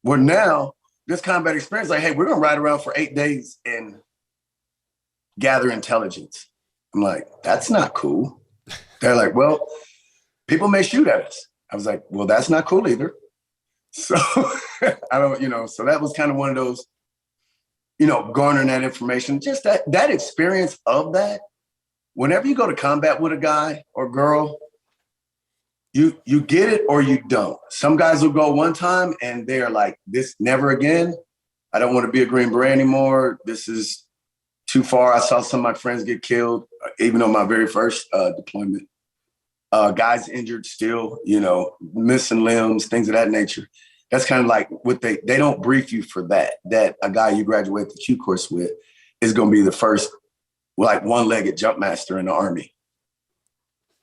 Speaker 3: Where now this combat experience, like, hey, we're gonna ride around for 8 days and gather intelligence. I'm like, that's not cool. They're like, well, people may shoot at us. I was like, well, that's not cool either. So I don't, so that was kind of one of those, garnering that information, just that experience of that. Whenever you go to combat with a guy or girl, you get it or you don't. Some guys will go one time and they're like, this never again. I don't want to be a Green Beret anymore. This is too far. I saw some of my friends get killed, even on my very first deployment. Guys injured still, missing limbs, things of that nature. That's kind of like what they don't brief you for that a guy you graduate the Q course with is going to be the first, like, one-legged jump master in the Army.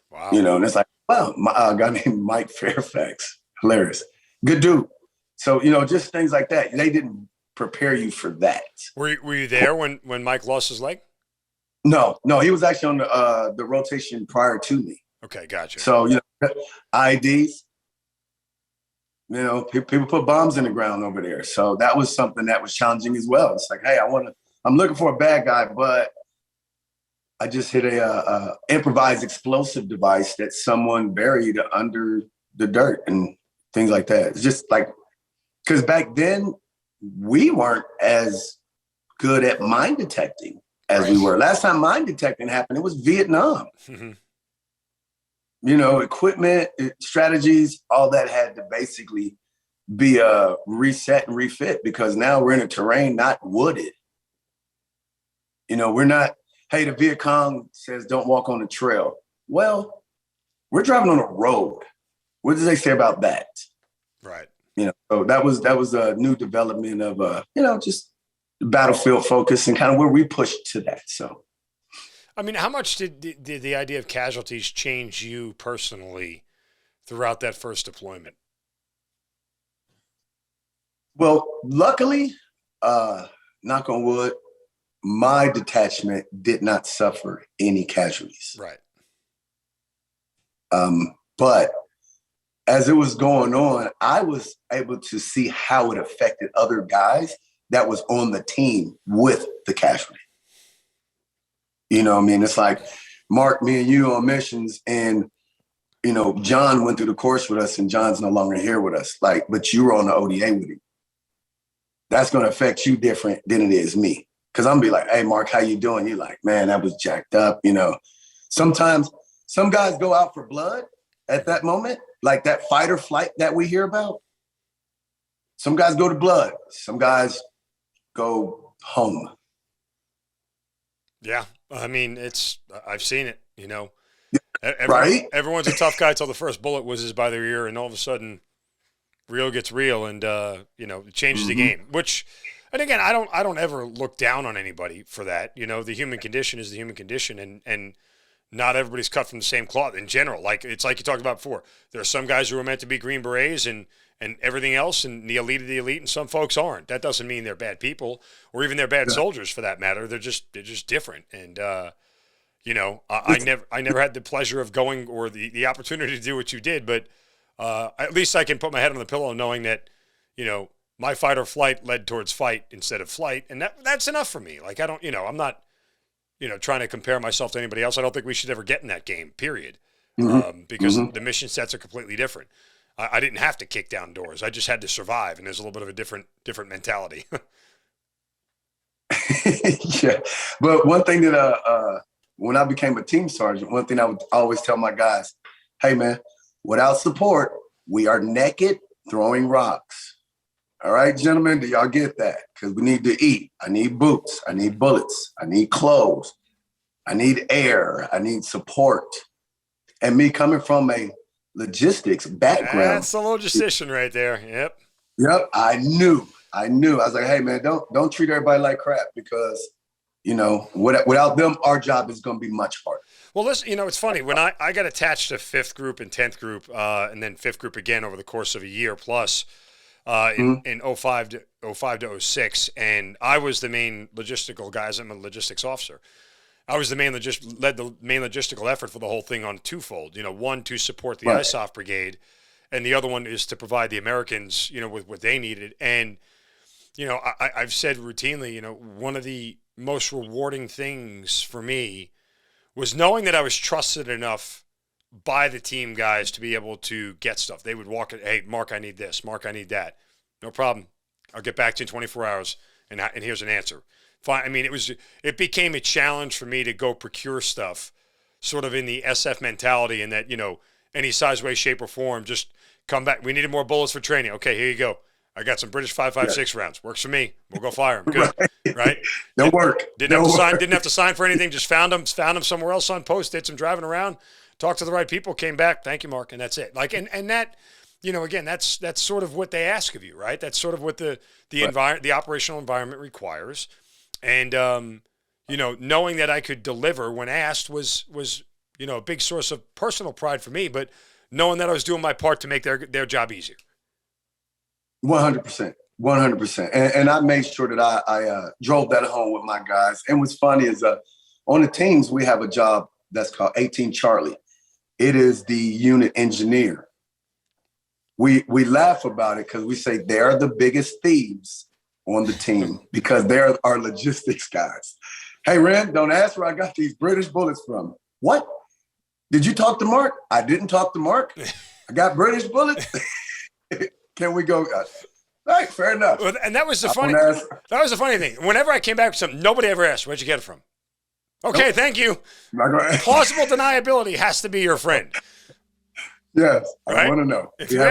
Speaker 2: Wow.
Speaker 3: And it's like, wow, a guy named Mike Fairfax. Hilarious. Good dude. So, just things like that. They didn't prepare you for that.
Speaker 2: Were you there when Mike lost his leg?
Speaker 3: No, he was actually on the rotation prior to me.
Speaker 2: Okay, gotcha.
Speaker 3: So, IEDs, people put bombs in the ground over there. So that was something that was challenging as well. It's like, hey, I'm looking for a bad guy, but I just hit a improvised explosive device that someone buried under the dirt and things like that. It's just like, because back then we weren't as good at mine detecting as we were. Last time mine detecting happened, it was Vietnam.
Speaker 2: Mm-hmm.
Speaker 3: Equipment, strategies, all that had to basically be reset and refit, because now we're in a terrain not wooded. We're not, hey, the Viet Cong says don't walk on the trail. Well, we're driving on a road. What did they say about that?
Speaker 2: Right.
Speaker 3: So that was a new development of just battlefield focus and kind of where we pushed to that. So,
Speaker 2: I mean, how much did the idea of casualties change you personally throughout that first deployment?
Speaker 3: Well, luckily, knock on wood, my detachment did not suffer any casualties.
Speaker 2: Right.
Speaker 3: But as it was going on, I was able to see how it affected other guys that was on the team with the casualty. It's like, Mark, me and you on missions, and, John went through the course with us, and John's no longer here with us. Like, but you were on the ODA with him. That's going to affect you different than it is me. Because I'm going to be like, hey, Mark, how you doing? You're like, man, that was jacked up. Sometimes some guys go out for blood at that moment, like that fight or flight that we hear about. Some guys go to blood. Some guys go home.
Speaker 2: Yeah. I mean, I've seen it,
Speaker 3: Right?
Speaker 2: Everyone's a tough guy till the first bullet whizzes by their ear, and all of a sudden real gets real, and, it changes the game, and again, I don't ever look down on anybody for that. The human condition is the human condition, and not everybody's cut from the same cloth in general. Like, it's like you talked about before. There are some guys who are meant to be Green Berets and everything else, and the elite of the elite, and some folks aren't. That doesn't mean they're bad people, or even they're bad soldiers for that matter. They're just different. And I never had the pleasure of going or the opportunity to do what you did, but at least I can put my head on the pillow knowing that, my fight or flight led towards fight instead of flight, and that's enough for me. Like, I don't, I'm not, trying to compare myself to anybody else. I don't think we should ever get in that game, period, because the mission sets are completely different. I didn't have to kick down doors. I just had to survive, and there's a little bit of a different mentality.
Speaker 3: Yeah, but one thing that when I became a team sergeant, one thing I would always tell my guys, hey, man, without support, we are naked throwing rocks. All right, gentlemen, do y'all get that? Because we need to eat. I need boots. I need bullets. I need clothes. I need air. I need support. And me coming from a logistics background.
Speaker 2: That's a logistician right there.
Speaker 3: Yep. I knew. I was like, hey, man, don't treat everybody like crap, because, without them, our job is going to be much harder.
Speaker 2: Well, listen, it's funny. When I got attached to 5th Group and 10th Group, and then 5th Group again over the course of a year plus, in 05 to 06, and I was the main logistical guy. I'm a logistics officer. I was led the main logistical effort for the whole thing on twofold. One, to support the ISOF brigade, and the other one is to provide the Americans, with what they needed. And I've said routinely, one of the most rewarding things for me was knowing that I was trusted enough by the team guys to be able to get stuff. They would walk it, hey, Mark, I need this. Mark, I need that. No problem. I'll get back to you in 24 hours, and here's an answer. Fine. I mean, it became a challenge for me to go procure stuff sort of in the SF mentality, and that, any size, way, shape, or form. Just come back. We needed more bullets for training. Okay, here you go. I got some British 5.56 rounds. Works for me. We'll go fire them. Good, right?
Speaker 3: They'll work.
Speaker 2: Didn't have to sign for anything. Just found them somewhere else on post. Did some driving around. Talked to the right people. Came back. Thank you, Mark, and that's it. Like and that, again, that's sort of what they ask of you, right? That's sort of what the environment, the operational environment requires, and knowing that I could deliver when asked was a big source of personal pride for me. But knowing that I was doing my part to make their job easier.
Speaker 3: 100%. 100%. And I made sure that I drove that home with my guys. And what's funny is on the teams, we have a job that's called 18 Charlie. It is the unit engineer. We laugh about it because we say they're the biggest thieves on the team because they're our logistics guys. Hey, Ren, don't ask where I got these British bullets from. What? Did you talk to Mark? I didn't talk to Mark. I got British bullets. Can we go? All right, fair enough.
Speaker 2: Well, and that was the funny thing. Whenever I came back with something, nobody ever asked, where'd you get it from? Okay, nope. Thank you. Plausible deniability has to be your friend.
Speaker 3: Yes,
Speaker 2: right?
Speaker 3: I want to know.
Speaker 2: If you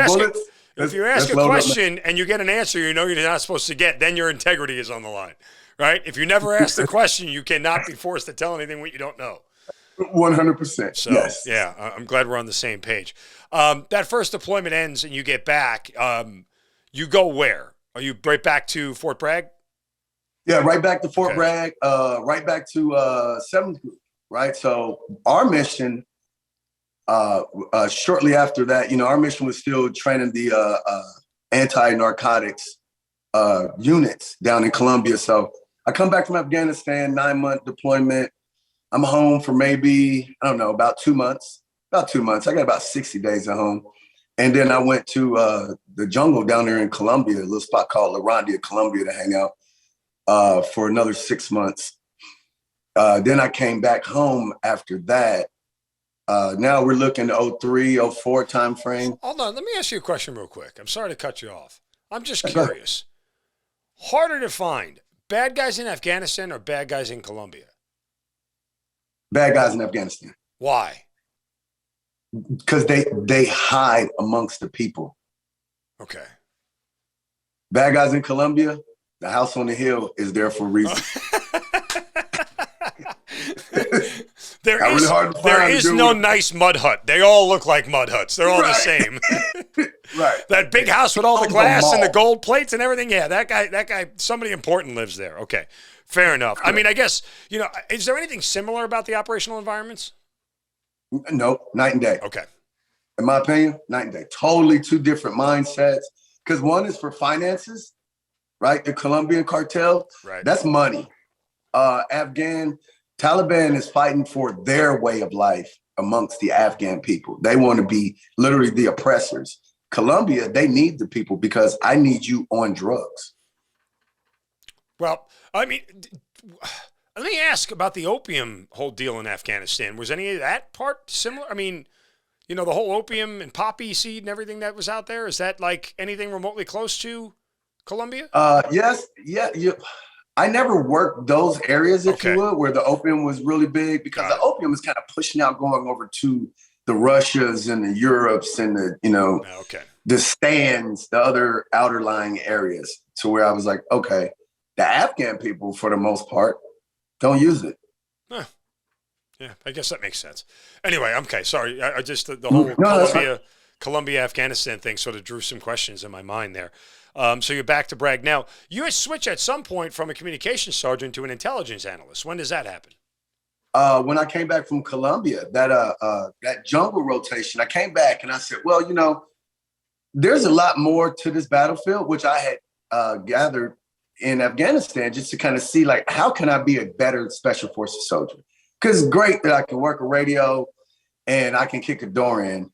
Speaker 2: ask a question and you get an answer you're not supposed to get, then your integrity is on the line, right? If you never ask the question, you cannot be forced to tell anything what you don't know.
Speaker 3: 100%.
Speaker 2: So,
Speaker 3: yes.
Speaker 2: Yeah, I'm glad we're on the same page. That first deployment ends and you get back. You go where? Are you right back to Fort Bragg?
Speaker 3: Yeah, right back to Fort Bragg, right back to 7th Group, right? So our mission, shortly after that, our mission was still training the anti-narcotics units down in Colombia. So I come back from Afghanistan, 9-month deployment. I'm home for maybe, about 2 months. About 2 months. I got about 60 days at home. And then I went to the jungle down there in Colombia, a little spot called La Rondia, Colombia, to hang out for another 6 months. Then I came back home after that. Now we're looking at 03, 04 timeframe.
Speaker 2: Hold on. Let me ask you a question real quick. I'm sorry to cut you off. I'm just curious. Harder to find, bad guys in Afghanistan or bad guys in Colombia?
Speaker 3: Bad guys in Afghanistan.
Speaker 2: Why?
Speaker 3: Because they hide amongst the people.
Speaker 2: Okay.
Speaker 3: Bad guys in Colombia, the house on the hill is there for a reason.
Speaker 2: There is no nice mud hut. They all look like mud huts. They're all the same.
Speaker 3: Right.
Speaker 2: That big house with all the glass and the gold plates and everything. Yeah, that guy, somebody important lives there. Okay. Fair enough. I mean, I guess, is there anything similar about the operational environments?
Speaker 3: No, night and day.
Speaker 2: Okay.
Speaker 3: In my opinion, night and day. Totally two different mindsets. Because one is for finances, right? The Colombian cartel,
Speaker 2: right?
Speaker 3: That's money. Taliban is fighting for their way of life amongst the Afghan people. They want to be literally the oppressors. Colombia, they need the people because I need you on drugs.
Speaker 2: Well, I mean, let me ask about the opium whole deal in Afghanistan. Was any of that part similar? I mean, the whole opium and poppy seed and everything that was out there, is that like anything remotely close to Colombia?
Speaker 3: Yes. Yeah. I never worked those areas, if you will, where the opium was really big, because the opium is kind of pushing out, going over to the Russias and the Europes and the stands, the other outer lying areas, to where I was like, okay, the Afghan people, for the most part, don't use it.
Speaker 2: Huh. Yeah, I guess that makes sense. Anyway, okay, sorry. I just, the whole Colombia, Afghanistan thing sort of drew some questions in my mind there. So you're back to Bragg. Now, you had switched at some point from a communications sergeant to an intelligence analyst. When does that happen?
Speaker 3: When I came back from Colombia, that jungle rotation, I came back and I said, well, there's a lot more to this battlefield, which I had gathered in Afghanistan, just to kind of see, like, how can I be a better special forces soldier? Because it's great that I can work a radio and I can kick a door in,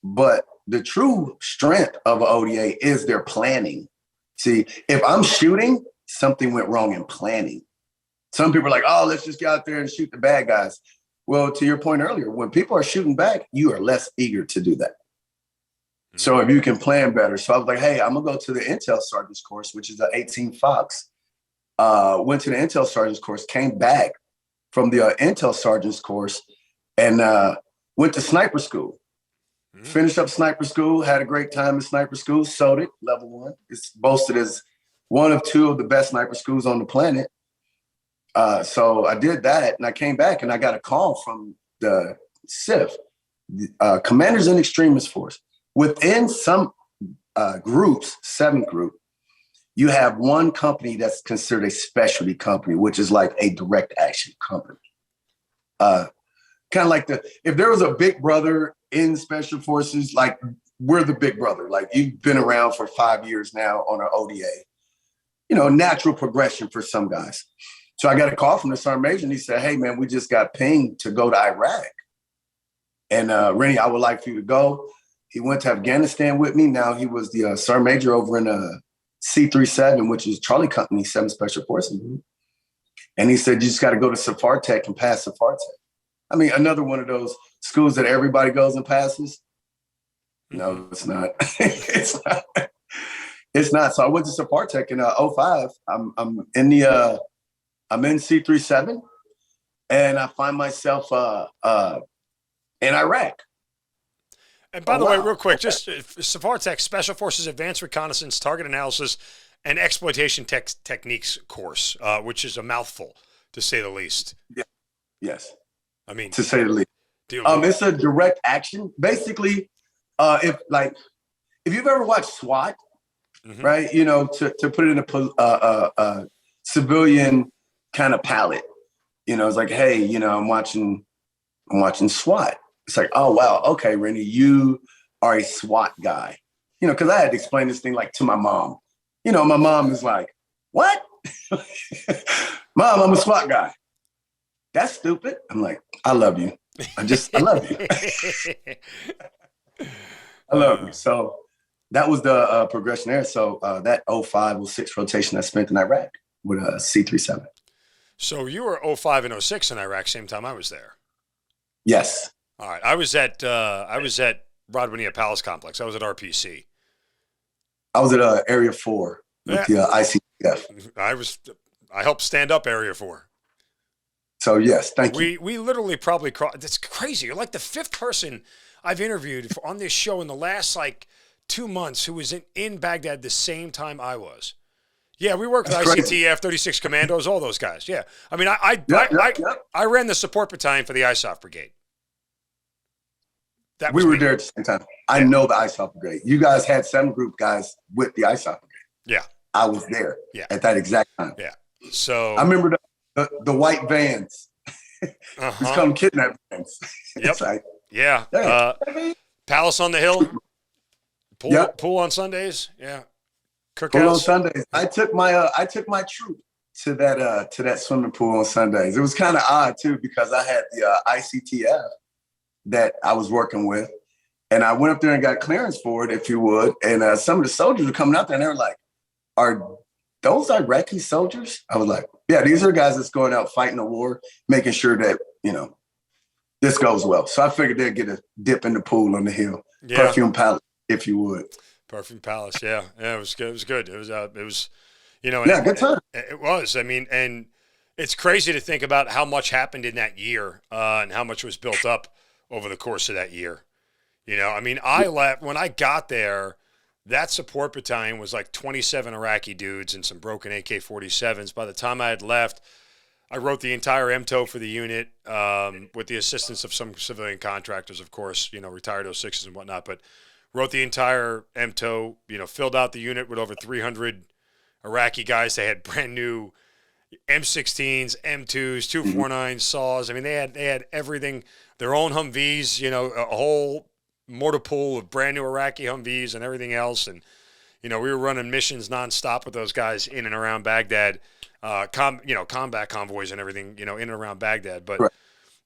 Speaker 3: but the true strength of an ODA is their planning. See, if I'm shooting, something went wrong in planning. Some people are like, oh, let's just get out there and shoot the bad guys. Well, to your point earlier, when people are shooting back, you are less eager to do that. Mm-hmm. So if you can plan better. So I was like, hey, I'm going to go to the Intel Sergeant's course, which is the 18 Fox. Went to the Intel Sergeant's course, came back from the Intel Sergeant's course, and went to sniper school. Finished up sniper school, had a great time in sniper school, sold it, level 1. It's boasted as one of 2 of the best sniper schools on the planet. So I did that, and I came back, and I got a call from the CIF, Commanders in Extremis Force. Within some groups, 7th group, you have one company that's considered a specialty company, which is like a direct action company. Kind of like if there was a big brother in special forces, like we're the big brother. Like you've been around for 5 years now on our ODA, natural progression for some guys. So I got a call from the sergeant major, and he said, "Hey man, we just got pinged to go to Iraq. And Rennie, I would like for you to go." He went to Afghanistan with me. Now he was the sergeant major over in C-37, which is Charlie Company, 7 Special Forces. And he said, "You just got to go to Safar Tech and pass Safar Tech." I mean, another one of those schools that everybody goes and passes. No, it's not. It's not. So I went to Safar Tech in 05. I'm in C-37, and I find myself in Iraq.
Speaker 2: And by the way, real quick, just Safar Tech, Special Forces Advanced Reconnaissance, Target Analysis, and Exploitation Techniques course, which is a mouthful, to say the least.
Speaker 3: Yeah. Yes.
Speaker 2: I mean,
Speaker 3: to say the least. It's a direct action. Basically, if you've ever watched SWAT, right? To put it in a civilian kind of palette, it's like, hey, I'm watching SWAT. It's like, oh wow, okay, Rennie, you are a SWAT guy. Because I had to explain this thing to my mom. My mom is like, what? Mom, I'm a SWAT guy. That's stupid. I'm like, I love you. I love you. I love you. So that was the progression there. So that 05-06 rotation I spent in Iraq with a C-37.
Speaker 2: So you were 05 and 06 in Iraq, same time I was there.
Speaker 3: Yes.
Speaker 2: All right. I was at Rodwinnia Palace Complex. I was at RPC.
Speaker 3: I was at Area 4 with the ICF.
Speaker 2: I helped stand up Area 4.
Speaker 3: So yes, thank you.
Speaker 2: We literally probably crossed. It's crazy. You're like the 5th person I've interviewed on this show in the last 2 months who was in Baghdad the same time I was. Yeah, we worked with ICTF, 36 Commandos, all those guys. Yeah, I mean, I ran the support battalion for the ISOF Brigade.
Speaker 3: We were there at the same time. I know the ISOF Brigade. You guys had 7 group guys with the ISOF Brigade. Yeah, I was there. Yeah. At that exact time.
Speaker 2: Yeah. So
Speaker 3: I remember the white vans. Just come kidnap vans.
Speaker 2: Yep. Yeah. Palace on the Hill. Pool on Sundays. Yeah. Cookhouse.
Speaker 3: Pool on Sundays. I took my troop to that swimming pool on Sundays. It was kind of odd too because I had the ICTF that I was working with, and I went up there and got clearance for it, if you would. And some of the soldiers were coming out there, and they were like, "Are those Iraqi soldiers?" I was like, "Yeah, these are the guys that's going out fighting a war, making sure that this goes well." So I figured they'd get a dip in the pool on the hill, Perfume Palace, if you would.
Speaker 2: Perfume Palace, yeah, it was good. It was good. It was,
Speaker 3: good time.
Speaker 2: It was. I mean, and it's crazy to think about how much happened in that year and how much was built up over the course of that year. I mean, I left when I got there. That support battalion was 27 Iraqi dudes and some broken AK-47s. By the time I had left, I wrote the entire MTO for the unit with the assistance of some civilian contractors, of course, retired 06s and whatnot, but wrote the entire MTO, filled out the unit with over 300 Iraqi guys. They had brand new M16s, M2s, 249 saws. I mean, they had everything, their own Humvees, a whole mortar pool of brand new Iraqi Humvees and everything else. And, we were running missions nonstop with those guys in and around Baghdad, combat convoys and everything, in and around Baghdad. But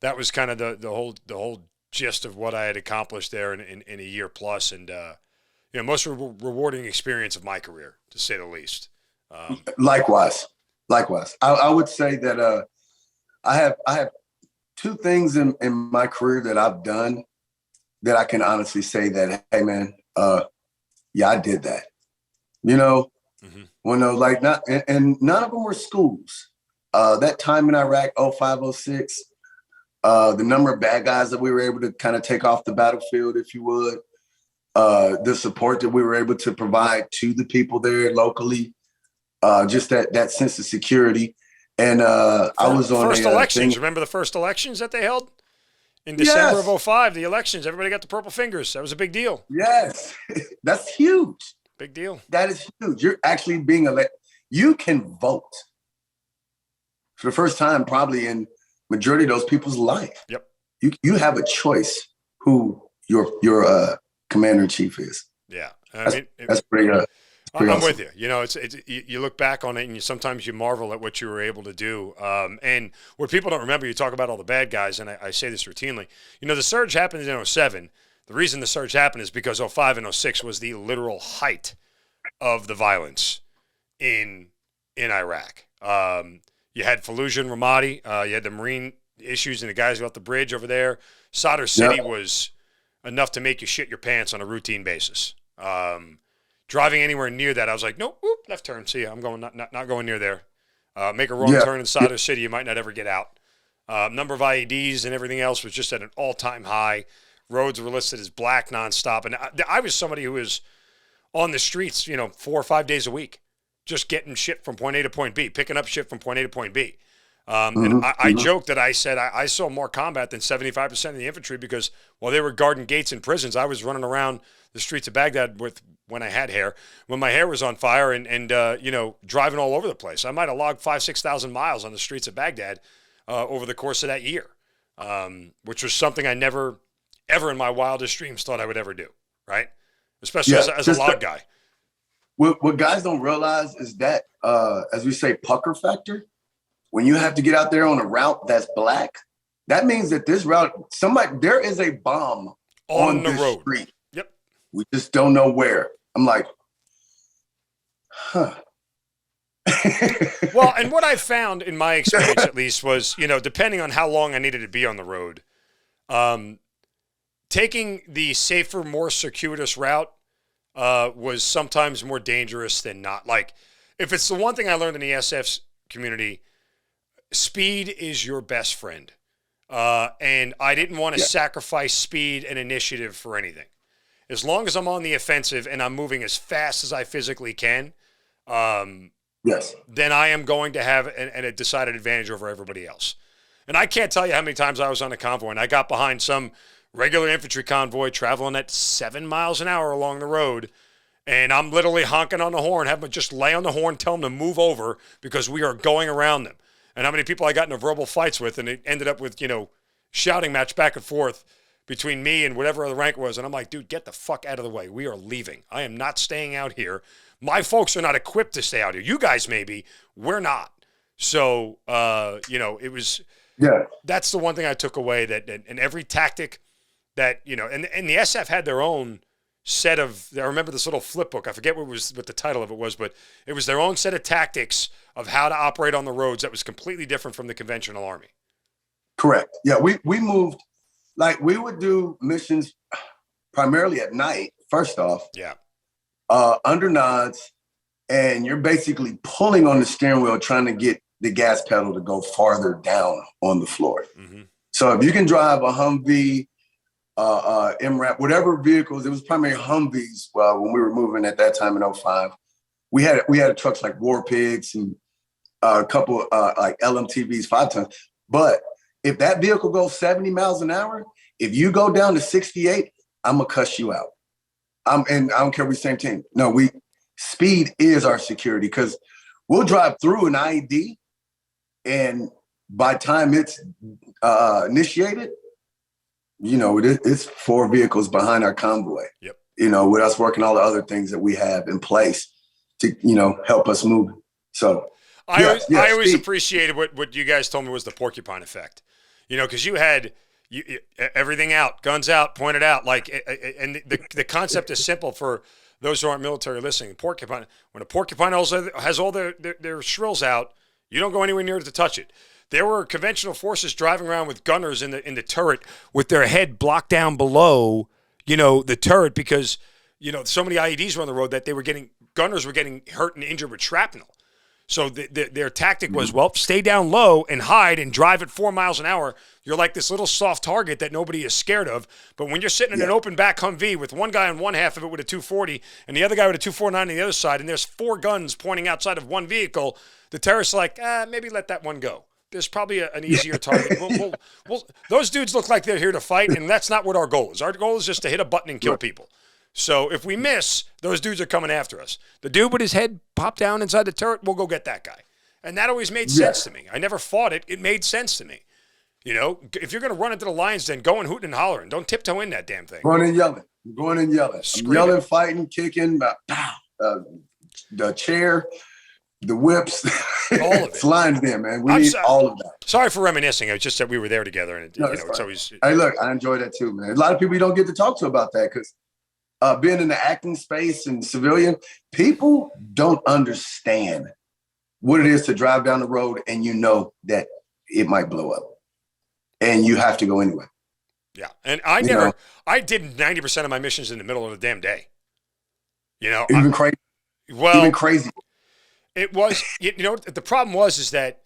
Speaker 2: that was kind of the whole gist of what I had accomplished there in a year plus. And, most rewarding experience of my career, to say the least.
Speaker 3: Likewise. I would say that I have 2 things in my career that I've done that I can honestly say that, hey man, I did that. When and none of them were schools. That time in Iraq, 05, 06, the number of bad guys that we were able to kind of take off the battlefield, if you would, the support that we were able to provide to the people there locally, just that sense of security. And I was on
Speaker 2: first
Speaker 3: a
Speaker 2: elections.
Speaker 3: thing.
Speaker 2: Remember the first elections that they held in December of 2005? The elections, everybody got the purple fingers. That was a big deal.
Speaker 3: Yes, that's huge.
Speaker 2: Big deal.
Speaker 3: That is huge. You're actually being elected. You can vote for the first time probably in majority of those people's life.
Speaker 2: Yep.
Speaker 3: You have a choice who your commander-in-chief is.
Speaker 2: Yeah.
Speaker 3: That's pretty
Speaker 2: I'm
Speaker 3: awesome.
Speaker 2: with you. You know, it's you look back on it and sometimes you marvel at what you were able to do. And what people don't remember, you talk about all the bad guys, and I say this routinely. You know, the surge happened in 2007. The reason the surge happened is because 2005 and 2006 was the literal height of the violence in Iraq. You had Fallujah and Ramadi. You had the Marine issues and the guys off the bridge over there. Sadr City was enough to make you shit your pants on a routine basis. Driving anywhere near that, I was like, nope, whoop, left turn. See ya. I'm going not going near there. Make a wrong turn in Sadr City, you might not ever get out. Number of IEDs and everything else was just at an all-time high. Roads were listed as black nonstop. And I was somebody who was on the streets, 4 or 5 days a week, just getting shit from point A to point B, picking up shit from point A to point B. And I joked that I said I saw more combat than 75% of the infantry because while they were guarding gates in prisons, I was running around the streets of Baghdad when I had hair, when my hair was on fire and driving all over the place. I might have logged 5,000-6,000 miles on the streets of Baghdad over the course of that year, which was something I never, ever in my wildest dreams thought I would ever do, right? Especially as a log guy.
Speaker 3: What guys don't realize is that, as we say, pucker factor. When you have to get out there on a route that's black, that means that this route, there is a bomb on the road. Street.
Speaker 2: Yep.
Speaker 3: We just don't know where. I'm like, huh.
Speaker 2: Well, and what I found in my experience, at least, was, depending on how long I needed to be on the road, taking the safer, more circuitous route was sometimes more dangerous than not. Like, if it's the one thing I learned in the SF community, speed is your best friend. And I didn't want to sacrifice speed and initiative for anything. As long as I'm on the offensive and I'm moving as fast as I physically can, then I am going to have a decided advantage over everybody else. And I can't tell you how many times I was on a convoy and I got behind some regular infantry convoy traveling at 7 miles an hour along the road, and I'm literally honking on the horn, having them just lay on the horn, tell them to move over because we are going around them. And how many people I got into verbal fights with, and it ended up with, shouting match back and forth between me and whatever other rank was. And I'm like, dude, get the fuck out of the way. We are leaving. I am not staying out here. My folks are not equipped to stay out here. You guys maybe. We're not. So, it was that's the one thing I took away, that and every tactic that, and the SF had their own set of, I remember this little flip book. I forget what the title of it was, but it was their own set of tactics of how to operate on the roads that was completely different from the conventional army.
Speaker 3: Correct. Yeah, we moved, like we would do missions primarily at night, first off.
Speaker 2: Yeah.
Speaker 3: Under nods, and you're basically pulling on the steering wheel trying to get the gas pedal to go farther down on the floor. Mm-hmm. So if you can drive a Humvee, MRAP, whatever vehicles, it was primarily Humvees when we were moving at that time in 2005. We had trucks like War Pigs and a couple like LMTVs 5 tons. But if that vehicle goes 70 miles an hour, if you go down to 68, I'm gonna cuss you out. And I don't care if we're the same team. No, speed is our security, because we'll drive through an IED, and by the time it's initiated, it's 4 vehicles behind our convoy.
Speaker 2: Yep.
Speaker 3: With us working all the other things that we have in place to, help us move. So
Speaker 2: I always appreciated what you guys told me was the porcupine effect. Because you had everything out, guns out, pointed out, and the concept is simple for those who aren't military listening. Porcupine, when a porcupine also has all their shrills out, you don't go anywhere near it to touch it. There were conventional forces driving around with gunners in the turret with their head blocked down below, the turret, because, so many IEDs were on the road that gunners were getting hurt and injured with shrapnel. So their tactic was, well, stay down low and hide and drive at 4 miles an hour. You're like this little soft target that nobody is scared of. But when you're sitting in an open back Humvee with one guy on one half of it with a 240 and the other guy with a 249 on the other side, and there's 4 guns pointing outside of one vehicle, the terrorists are like, maybe let that one go. There's probably an easier target. Those dudes look like they're here to fight, and that's not what our goal is. Our goal is just to hit a button and kill people. So if we miss, those dudes are coming after us. The dude with his head popped down inside the turret, we'll go get that guy. And that always made sense to me. I never fought it. It made sense to me. You know, if you're going to run into the lion's den, go and hooting and hollering. Don't tiptoe in that damn thing.
Speaker 3: Going and yelling. I'm yelling, fighting, kicking, the chair, the whips.
Speaker 2: All of it.
Speaker 3: It's lines there, man. We need all of that.
Speaker 2: Sorry for reminiscing. It was just that we were there together. And it's always.
Speaker 3: Hey, look, I enjoy that too, man. A lot of people you don't get to talk to about that because being in the acting space and civilian, people don't understand what it is to drive down the road and you know that it might blow up and you have to go anyway.
Speaker 2: Yeah. And I did 90% of my missions in the middle of the damn day. You know,
Speaker 3: even crazy.
Speaker 2: Well,
Speaker 3: even crazy.
Speaker 2: It was, the problem is that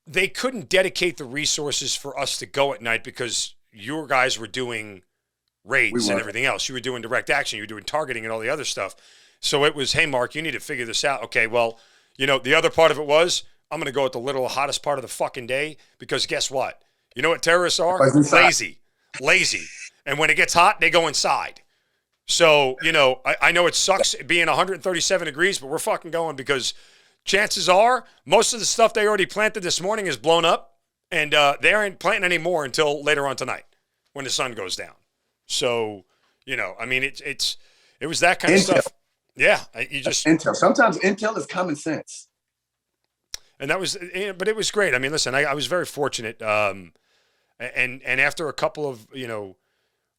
Speaker 2: they couldn't dedicate the resources for us to go at night because your guys were doing raids and everything else. You were doing direct action. You were doing targeting and all the other stuff. So it was, hey, Mark, you need to figure this out. Okay, well, the other part of it was, I'm going to go at the literal hottest part of the fucking day because guess what? You know what terrorists are? Lazy. And when it gets hot, they go inside. So, I know it sucks being 137 degrees, but we're fucking going because chances are most of the stuff they already planted this morning is blown up and they aren't planting any more until later on tonight when the sun goes down. So, it was that kind of stuff. Yeah.
Speaker 3: Intel. Sometimes intel is common sense.
Speaker 2: And that was, but it was great. I mean, listen, I was very fortunate. And after a couple of,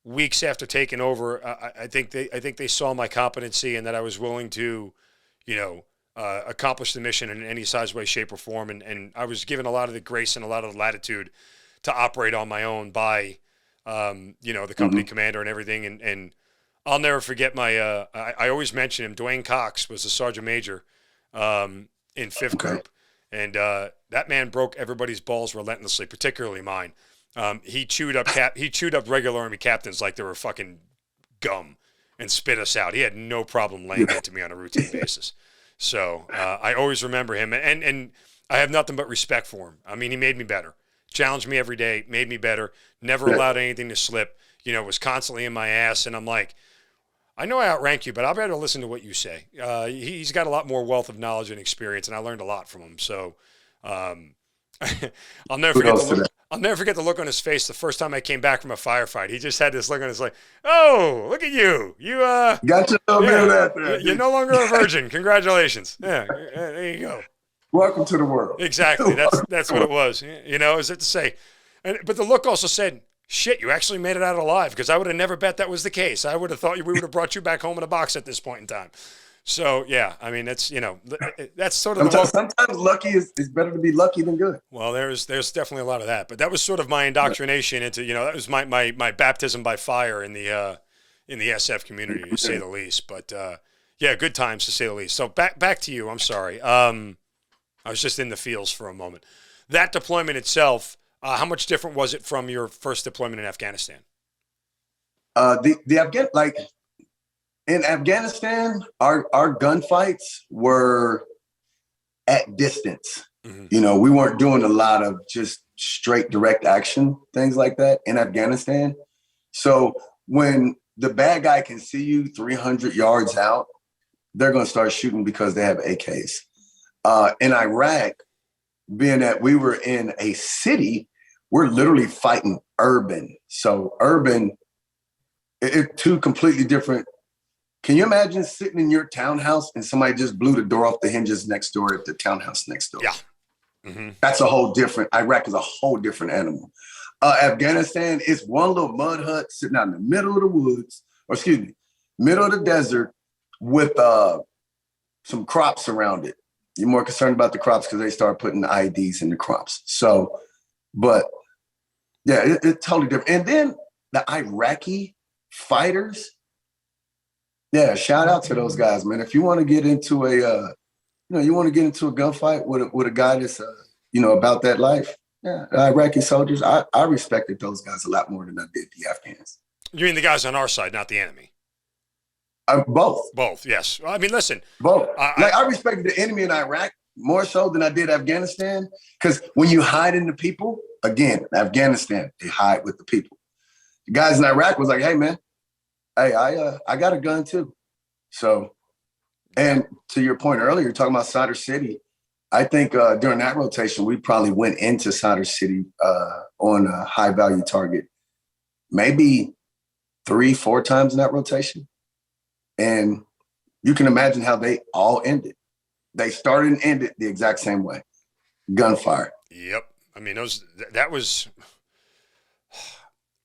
Speaker 2: weeks after taking over, I think they saw my competency and that I was willing to, accomplish the mission in any size, way, shape, or form. And I was given a lot of the grace and a lot of the latitude to operate on my own by, the company commander and everything. And I'll never forget I always mention him. Dwayne Cox was the sergeant major in 5th Group. And that man broke everybody's balls relentlessly, particularly mine. He chewed up regular Army captains like they were fucking gum and spit us out. He had no problem laying into me on a routine basis. So I always remember him. And I have nothing but respect for him. I mean, he made me better. Challenged me every day, made me better, never allowed anything to slip, was constantly in my ass. And I'm like, I know I outrank you, but I'll better listen to what you say. He's got a lot more wealth of knowledge and experience, and I learned a lot from him. So I'll never forget the look on his face the first time I came back from a firefight. He just had this look on his face, oh, look at you. You
Speaker 3: got your little bit of that there.
Speaker 2: You're no longer a virgin. Congratulations. Yeah, there you go.
Speaker 3: Welcome to the world.
Speaker 2: Exactly. That's what it was. Is it to say? But the look also said, shit, you actually made it out alive, because I would have never bet that was the case. I would have thought we would have brought you back home in a box at this point in time. So, yeah, I mean, that's, that's sort of
Speaker 3: sometimes lucky is better to be lucky than good.
Speaker 2: Well, there's definitely a lot of that. But that was sort of my indoctrination into, that was my baptism by fire in the SF community, to say the least. But, yeah, good times, to say the least. So back to you. I'm sorry. I was just in the feels for a moment. That deployment itself, how much different was it from your first deployment in Afghanistan?
Speaker 3: In Afghanistan, our gunfights were at distance. Mm-hmm. We weren't doing a lot of just straight direct action, things like that in Afghanistan. So when the bad guy can see you 300 yards out, they're going to start shooting because they have AKs. In Iraq, being that we were in a city, we're literally fighting urban. So urban, it's two completely different. Can you imagine sitting in your townhouse and somebody just blew the door off the hinges next door at the townhouse next door?
Speaker 2: Yeah. Mm-hmm.
Speaker 3: That's a whole different, Iraq is a whole different animal. Afghanistan is one little mud hut sitting out in the middle of the woods, middle of the desert with some crops around it. You're more concerned about the crops because they start putting IEDs in the crops. So, but yeah, it's totally different. And then the Iraqi fighters, yeah, shout out to those guys, man. If you want to get into you want to get into a gunfight with a guy that's, about that life. Yeah, Iraqi soldiers, I respected those guys a lot more than I did the Afghans.
Speaker 2: You mean the guys on our side, not the enemy?
Speaker 3: Both.
Speaker 2: Both, yes. I mean, listen.
Speaker 3: Both. I respected the enemy in Iraq more so than I did Afghanistan, because when you hide in the people, again, Afghanistan, they hide with the people. The guys in Iraq was like, hey, man, I got a gun too. So, and to your point earlier, talking about Sadr City, I think during that rotation, we probably went into Sadr City on a high value target, maybe 3-4 times in that rotation. And you can imagine how they all ended. They started and ended the exact same way. Gunfire.
Speaker 2: Yep. I mean, that was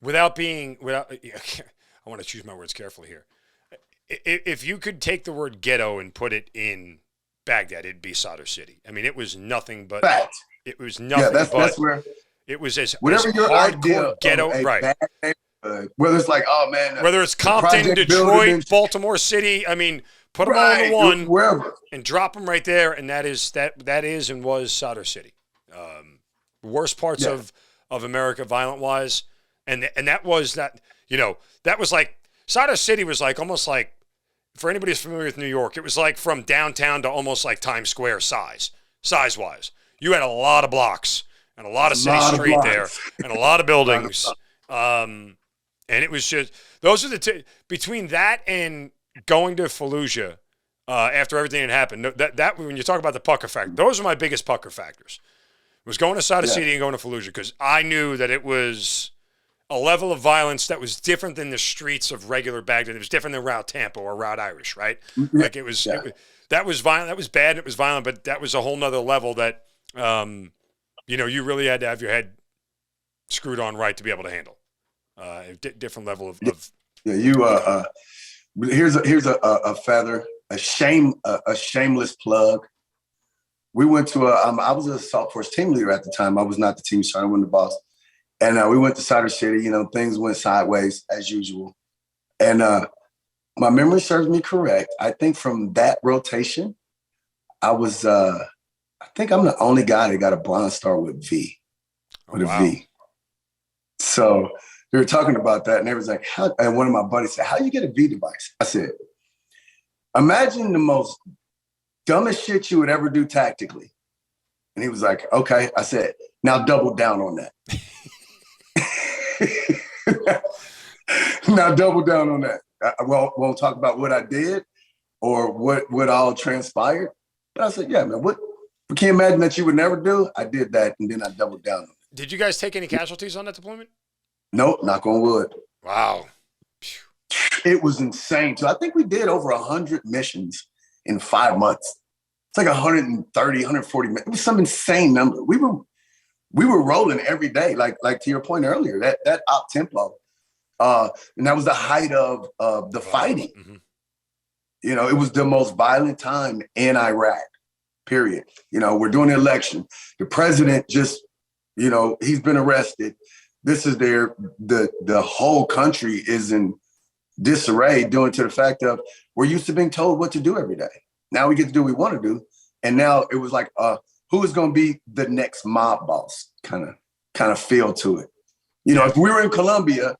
Speaker 2: without I want to choose my words carefully here. If you could take the word ghetto and put it in Baghdad, it'd be Sadr City. I mean, it was nothing but
Speaker 3: fact.
Speaker 2: It was nothing
Speaker 3: that's where
Speaker 2: it was as
Speaker 3: whatever
Speaker 2: as
Speaker 3: your
Speaker 2: hardcore ghetto, right?
Speaker 3: Bad, whether it's like, oh man,
Speaker 2: whether it's Compton, Detroit, Baltimore City, I mean, put them all in one,
Speaker 3: wherever,
Speaker 2: and drop them right there, and that is and was Sadr City. Worst parts of America, violent wise, and that was that. That was like Sadr City was like almost like, for anybody who's familiar with New York, it was like from downtown to almost like Times Square size wise. You had a lot of blocks and a lot of city street there and a lot of buildings. And it was just, those are the between that and going to Fallujah after everything had happened, that when you talk about the pucker factor, those are my biggest pucker factors. It was going to Sadr City and going to Fallujah, because I knew that it was a level of violence that was different than the streets of regular Baghdad. It was different than Route Tampa or Route Irish, right? Like it was that was violent, that was bad, and it was violent, but that was a whole nother level that, you really had to have your head screwed on right to be able to handle. Different level of
Speaker 3: here's a feather, a shameless plug. We went to I was a assault force team leader at the time. I was not the team sergeant, I wasn't the boss. And we went to Sadr City. Things went sideways as usual. And my memory serves me correct. I think from that rotation, I think I'm the only guy that got a Bronze Star with V. V. So we were talking about that, and they was like, and one of my buddies said, how do you get a V device? I said, imagine the most dumbest shit you would ever do tactically. And he was like, okay. I said, now double down on that. Now double down on that. I won't talk about what I did or what all transpired. But I said, yeah, man, what can you imagine that you would never do? I did that, and then I doubled down on it.
Speaker 2: Did you guys take any casualties on that deployment?
Speaker 3: Nope, knock on wood.
Speaker 2: Wow.
Speaker 3: It was insane. So I think we did over 100 missions in 5 months. It's like 130, 140. It was some insane number. We were rolling every day, like to your point earlier, that op tempo. And that was the height of the fighting. Mm-hmm. It was the most violent time in Iraq, period. We're doing the election. The president just, he's been arrested. This is the whole country is in disarray due to the fact of we're used to being told what to do every day. Now we get to do what we want to do. And now it was like, who is going to be the next mob boss kind of feel to it. If we were in Colombia,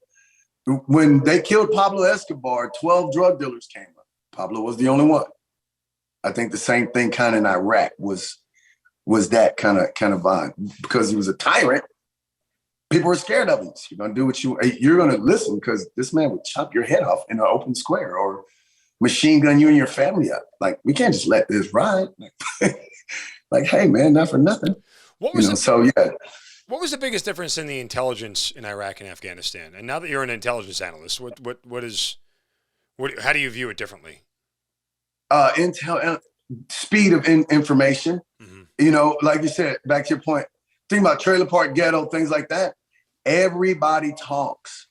Speaker 3: when they killed Pablo Escobar, 12 drug dealers came up. Pablo was the only one. I think the same thing kind of in Iraq was that kind of vibe, because he was a tyrant. People were scared of him. So you're going to do you're going to listen, because this man would chop your head off in an open square or machine gun you and your family up. Like, we can't just let this ride. Like, hey, man, not for nothing. What was
Speaker 2: What was the biggest difference in the intelligence in Iraq and Afghanistan? And now that you're an intelligence analyst, how do you view it differently?
Speaker 3: Speed of information. Mm-hmm. Like you said, back to your point, think about trailer park ghetto, things like that. Everybody talks.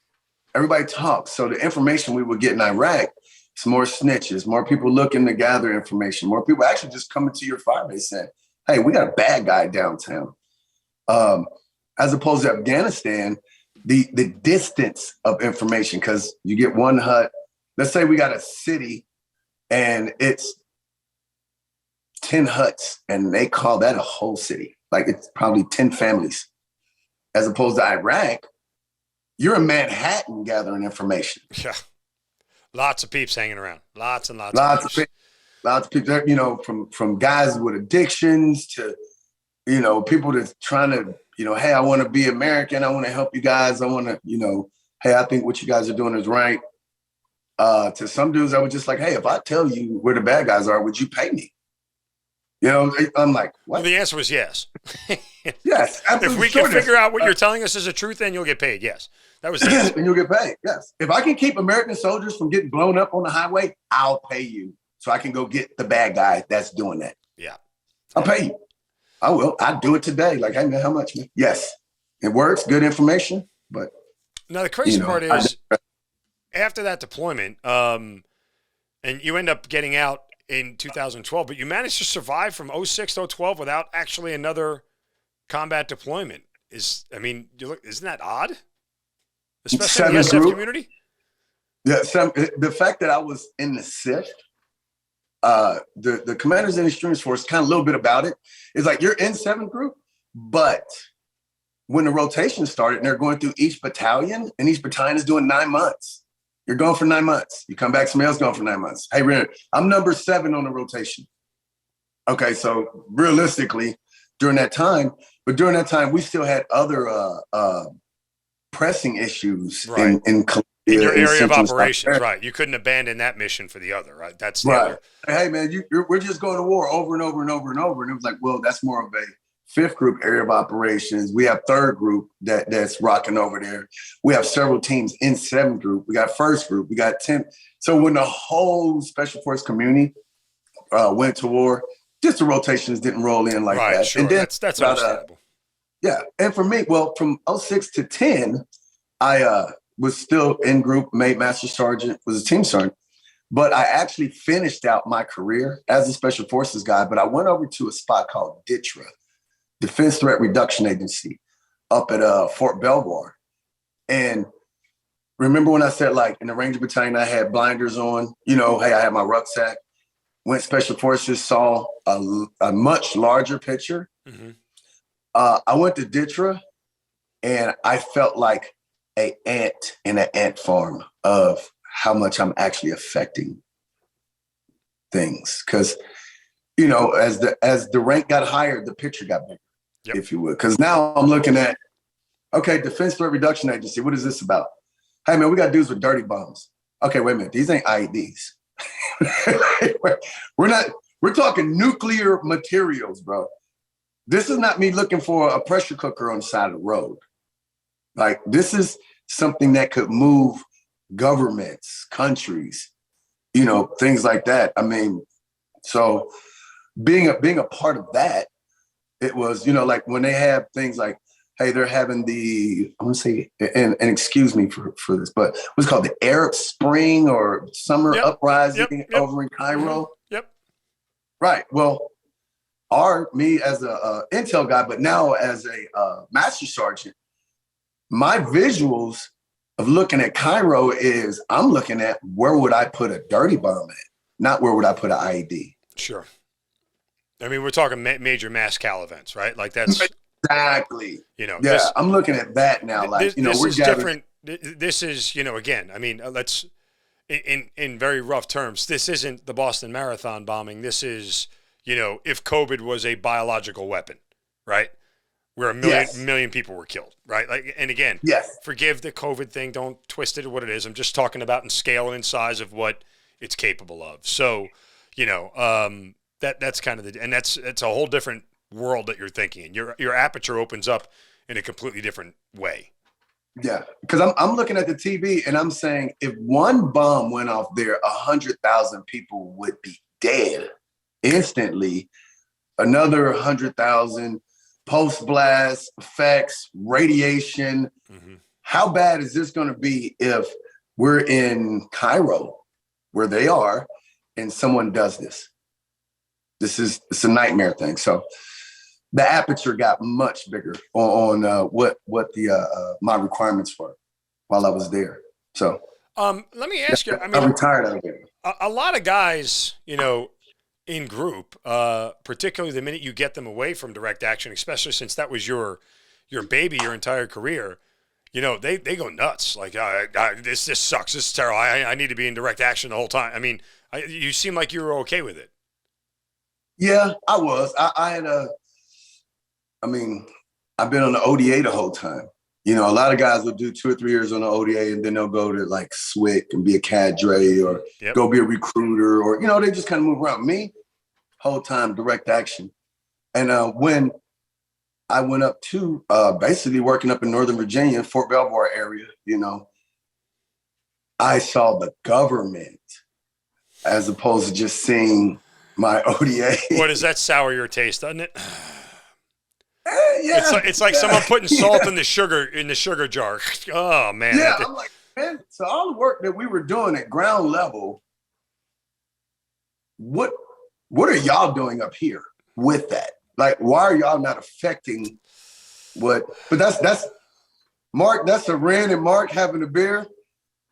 Speaker 3: So the information we would get in Iraq, it's more snitches, more people looking to gather information, more people actually just coming to your firebase saying, hey, we got a bad guy downtown. As opposed to Afghanistan, the distance of information, because you get one hut. Let's say we got a city and it's 10 huts, and they call that a whole city. Like it's probably 10 families. As opposed to Iraq, you're in Manhattan gathering information.
Speaker 2: Yeah. Lots of peeps hanging around. Lots and lots
Speaker 3: Lots
Speaker 2: of peeps.
Speaker 3: Lots of people, you know, from guys with addictions to, you know, people that's trying to, you know, hey, I want to be American. I want to help you guys. I want to, you know, hey, I think what you guys are doing is right. To some dudes, I was just like, hey, if I tell you where the bad guys are, would you pay me? You know, I'm like, what?
Speaker 2: Well, the answer was yes.
Speaker 3: Yes.
Speaker 2: If we can figure out what you're telling us is the truth, then you'll get paid. Yes. That was the answer.
Speaker 3: And you'll get paid. Yes. If I can keep American soldiers from getting blown up on the highway, I'll pay you so I can go get the bad guy that's doing that.
Speaker 2: Yeah.
Speaker 3: I'll pay you. I will. I'd do it today. Like, hey, man, how much? Man? Yes. It works. Good information. But
Speaker 2: now the crazy part is after that deployment, and you end up getting out in 2012, but you managed to survive from 06 to 12 without actually another combat deployment. Isn't that odd? Especially in the SF community?
Speaker 3: Yeah, the fact that I was in the SIF, the Commanders in the Extreme Force, kind of a little bit about it, is like you're in 7th group, but when the rotation started and they're going through each battalion, and each battalion is doing 9 months. You're going for 9 months. You come back, somebody else going for 9 months. Hey, Renford, I'm number 7 on the rotation. Okay, so realistically, during that time, we still had other pressing issues
Speaker 2: right.
Speaker 3: in
Speaker 2: your area of operations, right? You couldn't abandon that mission for the other, right? That's the other.
Speaker 3: Hey, man, we're just going to war over and over and over and over. And it was like, well, that's more of a 5th group area of operations. We have 3rd group that's rocking over there. We have several teams in 7th group. We got 1st group. We got 10th. So when the whole Special Force community went to war, just the rotations didn't roll in like that.
Speaker 2: Sure.
Speaker 3: And then
Speaker 2: that's understandable.
Speaker 3: Yeah. And for me, well, from 06 to 10, I was still in group, made Master Sergeant, was a team sergeant. But I actually finished out my career as a Special Forces guy. But I went over to a spot called DTRA, Defense Threat Reduction Agency, up at Fort Belvoir. And remember when I said, like, in the Ranger Battalion, I had blinders on, you know, hey, I had my rucksack. Went Special Forces, saw a much larger picture. Mm-hmm. I went to DTRA, and I felt like an ant in an ant farm of how much I'm actually affecting things. Because, you know, as the rank got higher, the picture got bigger, if you would. Because now I'm looking at, okay, Defense Threat Reduction Agency, what is this about? Hey, man, we got dudes with dirty bombs. Okay, wait a minute. These ain't IEDs. We're talking nuclear materials, bro. This is not me looking for a pressure cooker on the side of the road. Like, this is something that could move governments, countries, you know, things like that. I mean, so being a part of that, it was, you know, like when they have things like, hey, they're having I'm going to say, and excuse me for this, but what's called the Arab Spring or Summer Uprising over in Cairo.
Speaker 2: Yep.
Speaker 3: Right. Well, me as a intel guy, but now as a master sergeant, my visuals of looking at Cairo is I'm looking at where would I put a dirty bomb at, not where would I put an IED.
Speaker 2: Sure. I mean, we're talking major mass cal events, right? Like that's
Speaker 3: exactly.
Speaker 2: You know.
Speaker 3: Yeah, I'm looking at that now. Like
Speaker 2: this is different. This is, you know, again. I mean, let's in very rough terms. This isn't the Boston Marathon bombing. This is, you know, if COVID was a biological weapon, right? Where a million people were killed, right? Like, and again, forgive the COVID thing. Don't twist it to what it is. I'm just talking about in scale and in size of what it's capable of. So, you know, that's kind of it's a whole different world that you're thinking in. Your aperture opens up in a completely different way.
Speaker 3: Yeah, because I'm looking at the TV and I'm saying if one bomb went off there, 100,000 people would be dead instantly. Another 100,000 post-blast effects, radiation. Mm-hmm. How bad is this going to be if we're in Cairo, where they are, and someone does this? It's a nightmare thing. So the aperture got much bigger on what my requirements were while I was there. So
Speaker 2: let me ask you. I mean,
Speaker 3: I'm retired out of there.
Speaker 2: A lot of guys, you know, in group, particularly the minute you get them away from direct action, especially since that was your baby your entire career. They go nuts. Like, this sucks. This is terrible. I need to be in direct action the whole time. I mean, you seem like you were okay with it.
Speaker 3: Yeah, I was. I've been on the ODA the whole time. A lot of guys will do 2 or 3 years on the ODA and then they'll go to like SWIC and be a cadre or go be a recruiter or, they just kind of move around. Me, whole time direct action. And when I went up to basically working up in Northern Virginia, Fort Belvoir area, I saw the government as opposed to just seeing my ODA.
Speaker 2: What does that sour your taste, doesn't it?
Speaker 3: Yeah.
Speaker 2: It's like someone putting salt in the sugar jar. Oh man.
Speaker 3: Yeah, I'm like, man, so all the work that we were doing at ground level, what are y'all doing up here with that? Like, why are y'all not affecting what? But that's Mark, that's a Ren and Mark having a beer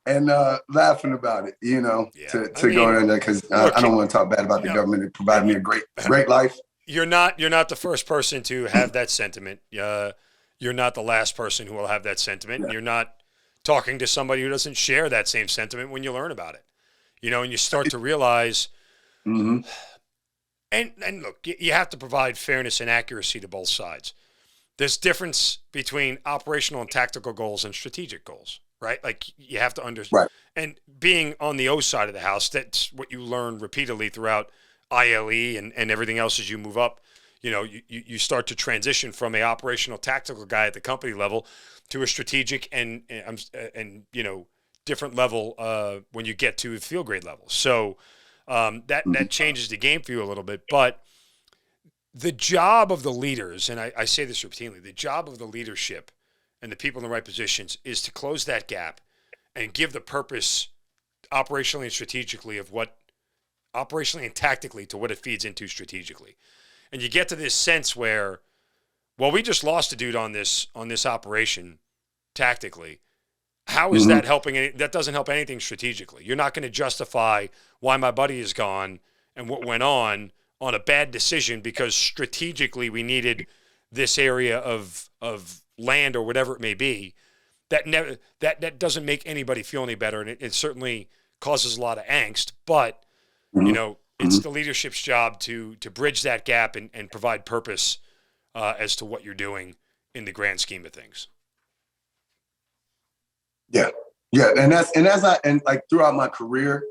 Speaker 3: and laughing about it, to go in there because I don't want to talk bad about the government. It provided me a great life. You're
Speaker 2: not the first person to have that sentiment. You're not the last person who will have that sentiment. Yeah. You're not talking to somebody who doesn't share that same sentiment when you learn about it. And you start to realize, and look, you have to provide fairness and accuracy to both sides. There's difference between operational and tactical goals and strategic goals, right? Like you have to understand. Right. And being on the O side of the house, that's what you learn repeatedly throughout ILE and everything else as you move up. You start to transition from a operational tactical guy at the company level to a strategic and different level when you get to the field grade level. So that changes the game for you a little bit. But the job of the leaders, and I say this routinely, the job of the leadership and the people in the right positions is to close that gap and give the purpose operationally and strategically of what operationally and tactically to what it feeds into strategically. And you get to this sense where, well, we just lost a dude on this operation tactically. How is that helping? That doesn't help anything strategically. You're not going to justify why my buddy is gone and what went on a bad decision because strategically we needed this area of land or whatever it may be. That doesn't make anybody feel any better, and it certainly causes a lot of angst. But it's the leadership's job to bridge that gap and provide purpose as to what you're doing in the grand scheme of things. Yeah. And like throughout my career,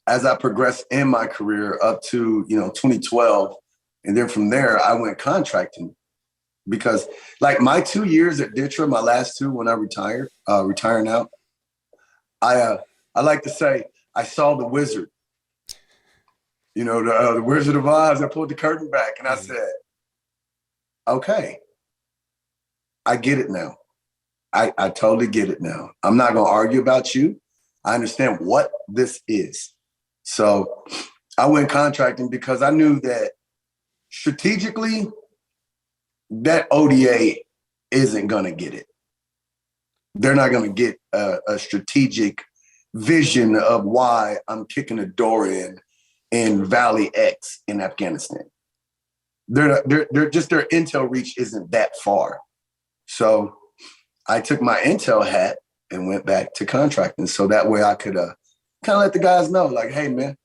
Speaker 2: as I progressed in my career up to 2012, and then from there I went contracting because like my 2 years at Ditra, my last 2 when I retiring out, I like to say I saw the wizard. The Wizard of Oz. I pulled the curtain back and I said, okay, I get it now. I totally get it now. I'm not going to argue about you. I understand what this is. So I went contracting because I knew that strategically that ODA isn't going to get it. They're not going to get a strategic vision of why I'm kicking a door in Valley X in Afghanistan. They're just their intel reach isn't that far. So I took my intel hat and went back to contracting. So that way I could kind of let the guys know, like, hey man,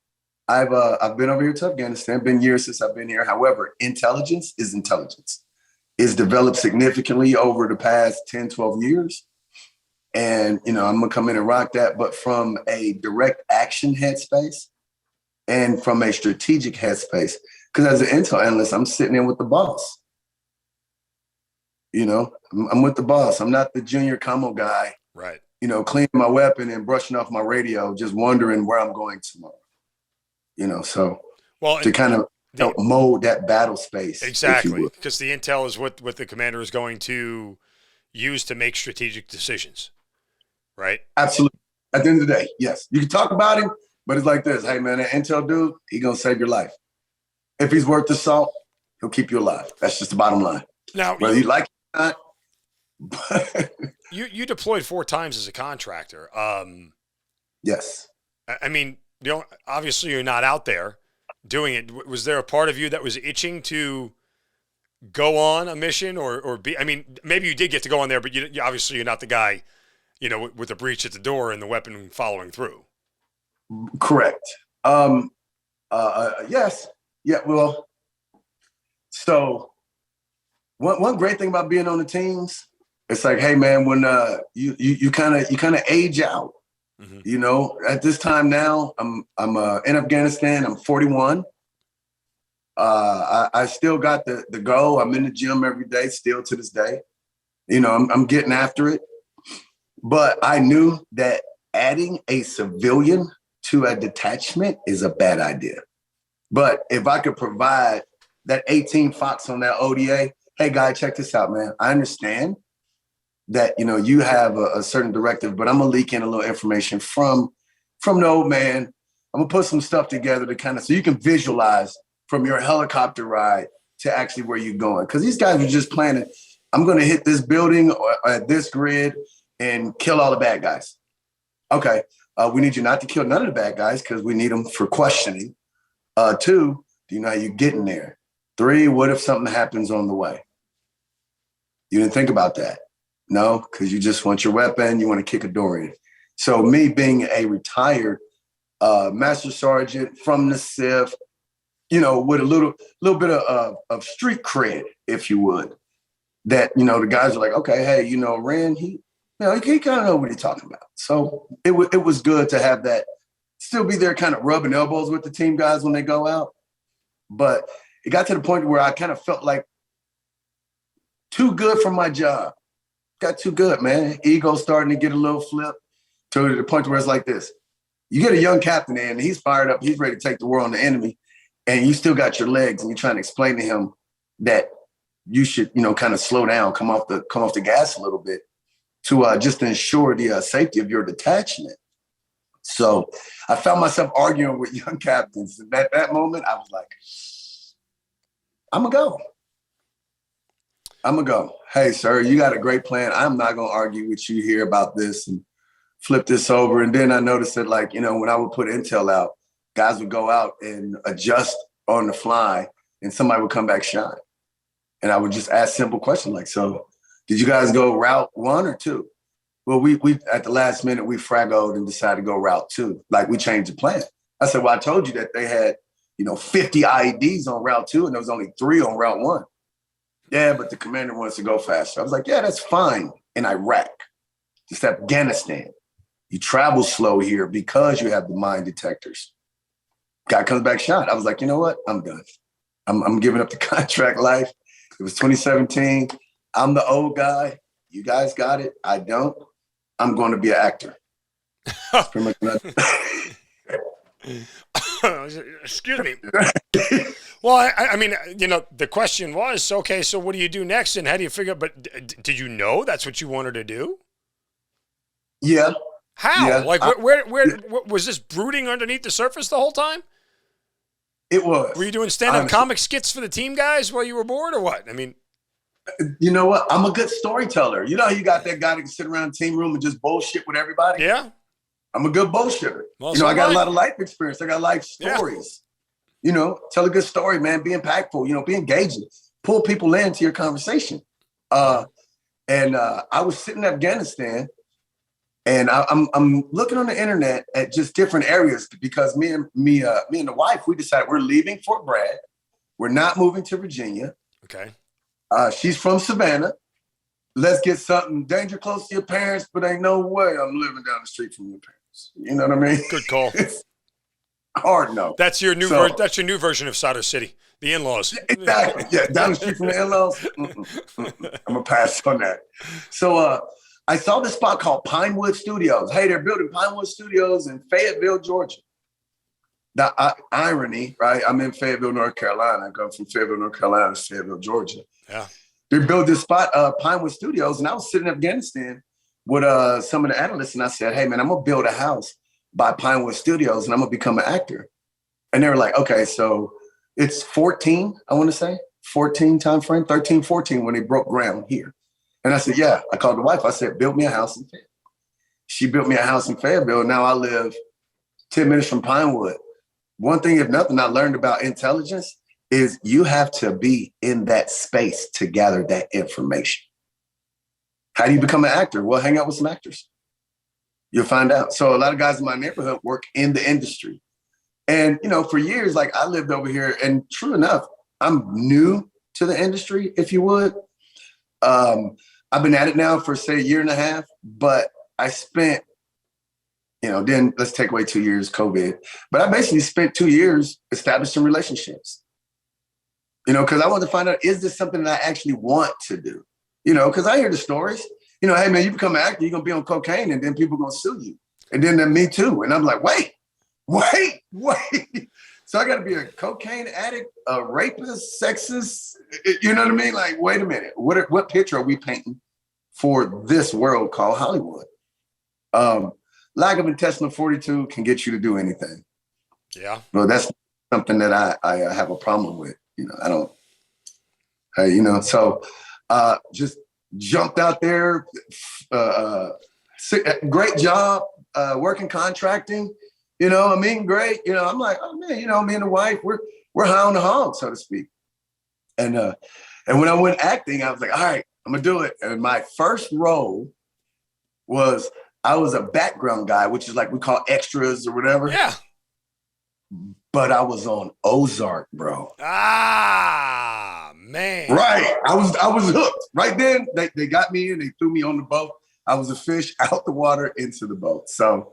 Speaker 2: I've been over here to Afghanistan, been years since I've been here. However, intelligence is intelligence. It's developed significantly over the past 10, 12 years. And, I'm gonna come in and rock that, but from a direct action headspace, and from a strategic headspace, because as an intel analyst, I'm sitting in with the boss. I'm with the boss. I'm not the junior commo guy, right? Cleaning my weapon and brushing off my radio, just wondering where I'm going tomorrow. So to kind of help mold that battle space. Exactly, because the intel is what the commander is going to use to make strategic decisions, right?
Speaker 3: Absolutely. At the end of the day, yes. You can talk about him, but it's like this. Hey, man, that intel dude, he's going to save your life. If he's worth the salt, he'll keep you alive. That's just the bottom line. Now, whether you like it or not. But
Speaker 2: you deployed 4 times as a contractor.
Speaker 3: Yes.
Speaker 2: I mean, obviously you're not out there. doing it. Was there a part of you that was itching to go on a mission or be? I mean, maybe you did get to go on there, but you obviously you're not the guy, with the breach at the door and the weapon following through.
Speaker 3: Correct. Yes. Yeah. Well, so one great thing about being on the teams, it's like, hey man, when you kind of age out, at this time now, I'm in Afghanistan. I'm 41. I still got the go. I'm in the gym every day, still to this day. I'm getting after it. But I knew that adding a civilian to a detachment is a bad idea. But if I could provide that 18 Fox on that ODA, hey guy, check this out, man. I understand that you have a certain directive, but I'm gonna leak in a little information from the old man. I'm gonna put some stuff together to kind of so you can visualize from your helicopter ride to actually where you're going. Because these guys were just planning, I'm gonna hit this building or at this grid and kill all the bad guys. Okay, we need you not to kill none of the bad guys because we need them for questioning. 2, do you know how you're getting there? 3, what if something happens on the way? You didn't think about that. No, because you just want your weapon, you want to kick a door in. So me being a retired master sergeant from the CIF, with a little bit of street cred, if you would, that, the guys are like, okay, hey, Ren, he kind of know what he's talking about. So it was good to have that, still be there kind of rubbing elbows with the team guys when they go out. But it got to the point where I kind of felt like too good for my job. Got too good, man. Ego starting to get a little flip to the point where it's like this. You get a young captain in, and he's fired up. He's ready to take the war on the enemy. And you still got your legs, and you're trying to explain to him that you should, kind of slow down, come off the gas a little bit to just ensure the safety of your detachment. So I found myself arguing with young captains. And at that moment, I was like, I'm going to go. Hey, sir, you got a great plan. I'm not going to argue with you here about this and flip this over. And then I noticed that, when I would put intel out, guys would go out and adjust on the fly and somebody would come back shy. And I would just ask simple questions like, so did you guys go route 1 or 2? Well, we at the last minute, we fraggled and decided to go route 2. Like, we changed the plan. I said, well, I told you that they had, 50 IEDs on route 2 and there was only 3 on route 1. Yeah, but the commander wants to go faster. I was like, yeah, that's fine in Iraq. Just Afghanistan. You travel slow here because you have the mine detectors. Guy comes back shot. I was like, you know what? I'm done. I'm giving up the contract life. It was 2017. I'm the old guy. You guys got it. I don't. I'm going to be an actor. That's pretty much nothing.
Speaker 2: Excuse me. Well, I mean, the question was, okay, so what do you do next and how do you figure out, but did you know that's what you wanted to do?
Speaker 3: Yeah.
Speaker 2: How?
Speaker 3: Yeah.
Speaker 2: Like, where was this brooding underneath the surface the whole time?
Speaker 3: It was.
Speaker 2: Were you doing stand-up comic skits for the team guys while you were bored or what? I mean,
Speaker 3: you know what? I'm a good storyteller. You got that guy that can sit around the team room and just bullshit with everybody?
Speaker 2: Yeah.
Speaker 3: I'm a good bullshitter.
Speaker 2: Well,
Speaker 3: I got a lot of life experience. I got life stories. Yeah. Tell a good story, man. Be impactful, be engaging. Pull people into your conversation. I was sitting in Afghanistan and I'm looking on the internet at just different areas because me and the wife, we decided we're leaving Fort Bragg. We're not moving to Virginia.
Speaker 2: Okay.
Speaker 3: She's from Savannah. Let's get something danger close to your parents, but ain't no way I'm living down the street from your parents. You know what I mean? Good
Speaker 2: call.
Speaker 3: Hard no.
Speaker 2: That's your new that's your new version of Solder City. The in-laws.
Speaker 3: Exactly. Yeah, down the street from the in-laws. I'm gonna pass on that. So I saw this spot called Pinewood Studios. Hey, they're building Pinewood Studios in Fayetteville, Georgia. The irony, right? I'm in Fayetteville, North Carolina. I come from Fayetteville, North Carolina to Fayetteville, Georgia.
Speaker 2: Yeah.
Speaker 3: They built this spot, Pinewood Studios, and I was sitting in Afghanistan with some of the analysts, and I said, hey, man, I'm going to build a house by Pinewood Studios, and I'm going to become an actor. And they were like, okay, so it's 14, I want to say, 14 time frame, 13, 14 when they broke ground here. And I said, yeah. I called the wife. I said, build me a house in Fayetteville. She built me a house in Fayetteville. Now I live 10 minutes from Pinewood. one thing, if nothing, I learned about intelligence is you have to be in that space to gather that information. How do you become an actor? Well, hang out with some actors. You'll find out. So a lot of guys in my neighborhood work in the industry. And, for years, like I lived over here, and true enough, I'm new to the industry, if you would. I've been at it now for, say, a year and a half, but I spent, then let's take away 2 years, COVID. But I basically spent 2 years establishing relationships, because I wanted to find out, is this something that I actually want to do? Because I hear the stories, hey, man, you become an actor, you're going to be on cocaine, and then people are going to sue you. And then me too. And I'm like, wait. So I got to be a cocaine addict, a rapist, sexist. You know what I mean? Like, wait a minute. What picture are we painting for this world called Hollywood? Lack of intestinal 42 can get you to do anything.
Speaker 2: Yeah.
Speaker 3: Well, that's something that I have a problem with. I don't, so just jumped out there. Great job, working contracting. Great. I'm like, oh man, me and the wife, we're high on the hog, so to speak. And when I went acting, I was like, all right, I'm gonna do it. And my first role was I was a background guy, which is like we call extras or whatever.
Speaker 2: Yeah.
Speaker 3: But I was on Ozark, bro.
Speaker 2: Ah, man.
Speaker 3: Right. I was hooked. Right then, they got me in, they threw me on the boat. I was a fish out the water into the boat. So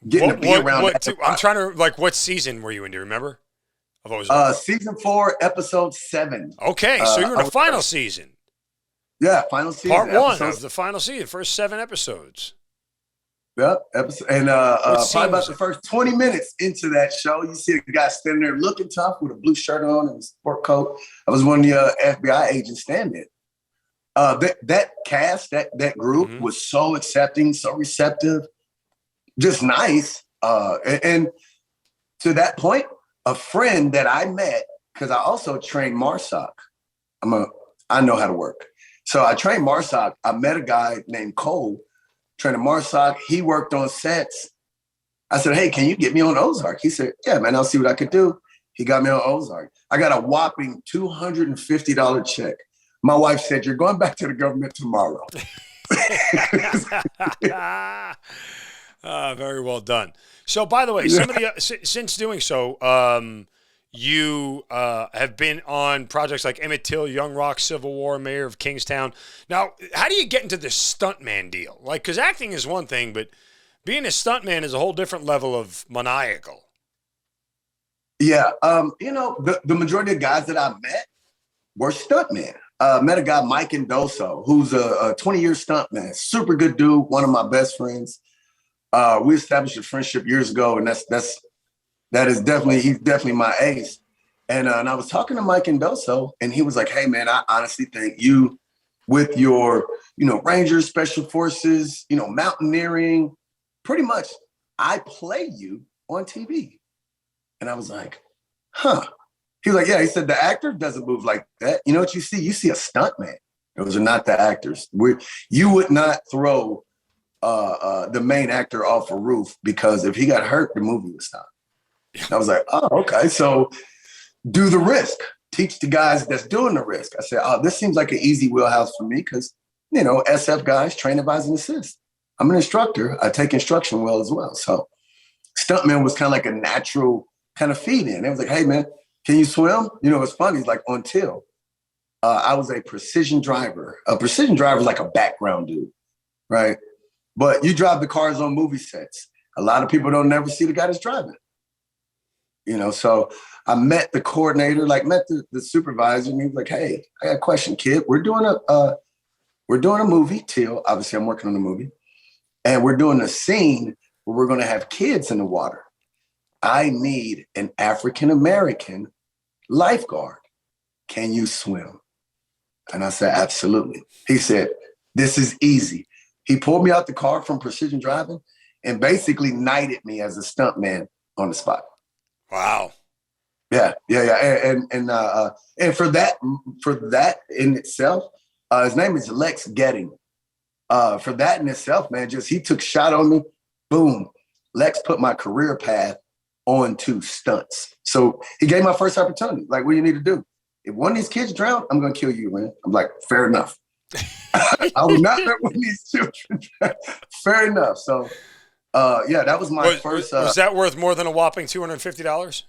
Speaker 3: getting to be around.
Speaker 2: I'm trying to, what season were you in? Do you remember? Of Ozark?
Speaker 3: Season 4, episode 7.
Speaker 2: Okay, so you were in the final season.
Speaker 3: Yeah, final season.
Speaker 2: Part 1 of the final season, first 7 episodes.
Speaker 3: Yep, episode. And probably about the first 20 minutes into that show, you see a guy standing there looking tough with a blue shirt on and a sport coat. I was one of the FBI agents standing. That cast, that group was so accepting, so receptive, just nice. And to that point, a friend that I met, because I also trained MARSOC. I know how to work. So I trained MARSOC. I met a guy named Cole, training MARSOC. He worked on sets. I said, hey, can you get me on Ozark? He said, yeah, man, I'll see what I could do. He got me on Ozark. I got a whopping $250 check. My wife said, you're going back to the government tomorrow.
Speaker 2: Very well done. So, by the way, since doing so, you have been on projects like Emmett Till, Young Rock, Civil War, Mayor of Kingstown. Now, how do you get into this stuntman deal? Because acting is one thing, but being a stuntman is a whole different level of maniacal.
Speaker 3: Yeah. The majority of guys that I met were stuntmen. Met a guy, Mike Indoso, who's a 20-year stuntman, super good dude, one of my best friends. We established a friendship years ago, and he's definitely my ace. And I was talking to Mike Indoso, and he was like, hey man, I honestly think you, with your, Rangers, Special Forces, mountaineering, pretty much I play you on TV. And I was like, huh. He was like, yeah, he said, the actor doesn't move like that. You know what you see? You see a stuntman. Those are not the actors. You would not throw the main actor off a roof, because if he got hurt, the movie would stop. I was like, oh, okay. So do the risk. Teach the guys that's doing the risk. I said, oh, this seems like an easy wheelhouse for me because, SF guys, train, advise, and assist. I'm an instructor. I take instruction well as well. So stuntman was kind of like a natural kind of feed in. It was like, hey, man, can you swim? It's funny. It's like until I was a precision driver. A precision driver is like a background dude, right? But you drive the cars on movie sets. A lot of people don't never see the guy that's driving. So I met the coordinator, met the supervisor, and he was like, hey, I got a question, kid. We're doing a movie, Till. Obviously, I'm working on the movie. And we're doing a scene where we're going to have kids in the water. I need an African-American lifeguard. Can you swim? And I said, absolutely. He said, this is easy. He pulled me out the car from precision driving and basically knighted me as a stuntman on the spot.
Speaker 2: Wow.
Speaker 3: Yeah. And for that in itself, his name is Lex Getting. For that in itself, man, he took a shot on me. Boom. Lex put my career path on to stunts. So he gave my first opportunity. Like, what do you need to do? If one of these kids drown, I'm going to kill you, man. I'm like, fair enough. I will not let one of these children drown. Fair enough. So, yeah, that was my first.
Speaker 2: Was that worth more than a whopping $250?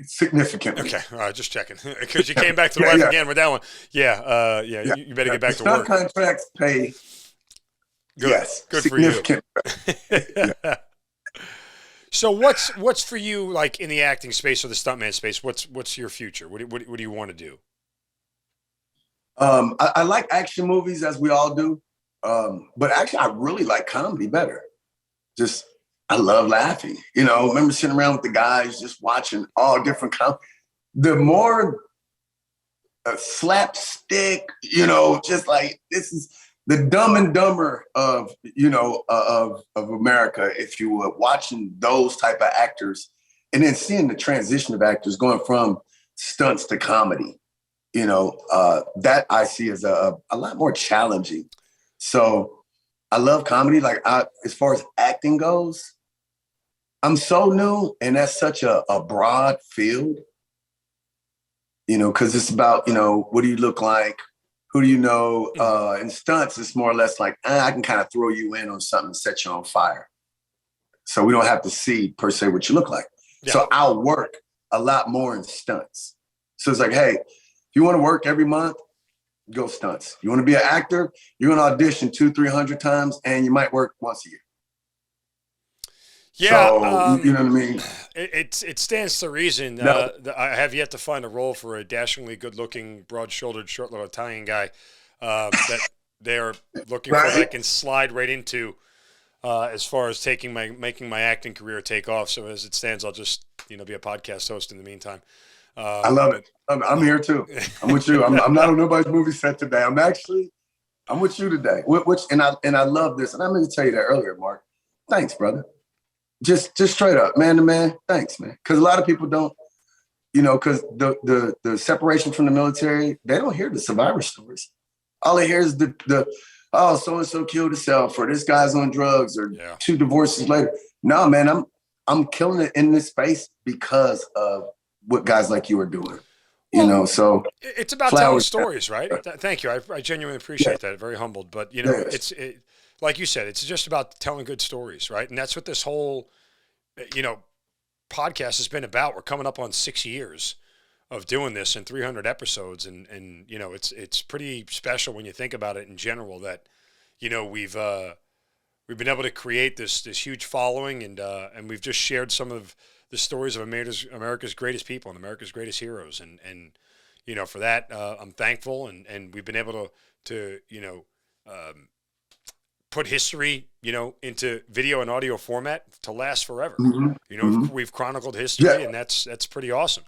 Speaker 3: Significantly.
Speaker 2: Okay, all right, just checking. Because you came back to life again with that one. Yeah, you better get back to work.
Speaker 3: Stunt contracts pay.
Speaker 2: Good.
Speaker 3: Yes,
Speaker 2: good for you.
Speaker 3: Yeah.
Speaker 2: So what's for you, like, in the acting space or the stuntman space? What's your future? What do you want to do?
Speaker 3: I like action movies, as we all do, but actually I really like comedy better. Just I love laughing. You know, remember sitting around with the guys just watching all different the more slapstick, you know, just like this is the Dumb and Dumber of, you know, of America, if you were watching those type of actors and then seeing the transition of actors going from stunts to comedy, you know, that I see as a lot more challenging. So I love comedy. Like, as far as acting goes, I'm so new, and that's such a broad field, you know, because it's about, you know, what do you look like? Who do you know? In stunts, it's more or less like, I can kind of throw you in on something and set you on fire. So we don't have to see, per se, what you look like. Yeah. So I'll work a lot more in stunts. So it's like, hey, if you want to work every month, go stunts. You want to be an actor, you're going to audition 200-300 times, and you might work once a year.
Speaker 2: Yeah,
Speaker 3: so, you know what I mean?
Speaker 2: It stands to reason. No. I have yet to find a role for a dashingly good-looking, broad-shouldered, short little Italian guy that they're looking for that I can slide right into as far as making my acting career take off. So as it stands, I'll just be a podcast host in the meantime.
Speaker 3: I love it. I'm here too. I'm with you. I'm not on nobody's movie set today. I'm with you today. And I love this. And I'm going to tell you that earlier, Mark. Thanks, brother. Just straight up, man to man. Thanks, man. Because a lot of people don't, you know, because the separation from the military, they don't hear the survivor stories. All they hear is the so and so killed himself, or this guy's on drugs, or 2 divorces later. No, man, I'm killing it in this space because of what guys like you are doing. You know, so
Speaker 2: it's about telling stories, right? Thank you. I genuinely appreciate that. Very humbled, but you know, it's like you said, it's just about telling good stories, right? And that's what this whole, podcast has been about. We're coming up on 6 years of doing this and 300 episodes, and you know, it's pretty special when you think about it in general that, you know, we've been able to create this huge following, and we've just shared some of the stories of America's greatest people and America's greatest heroes, and you know, for that I'm thankful, and we've been able to put history, you know, into video and audio format to last forever.
Speaker 3: Mm-hmm.
Speaker 2: You know, we've chronicled history, and that's pretty awesome.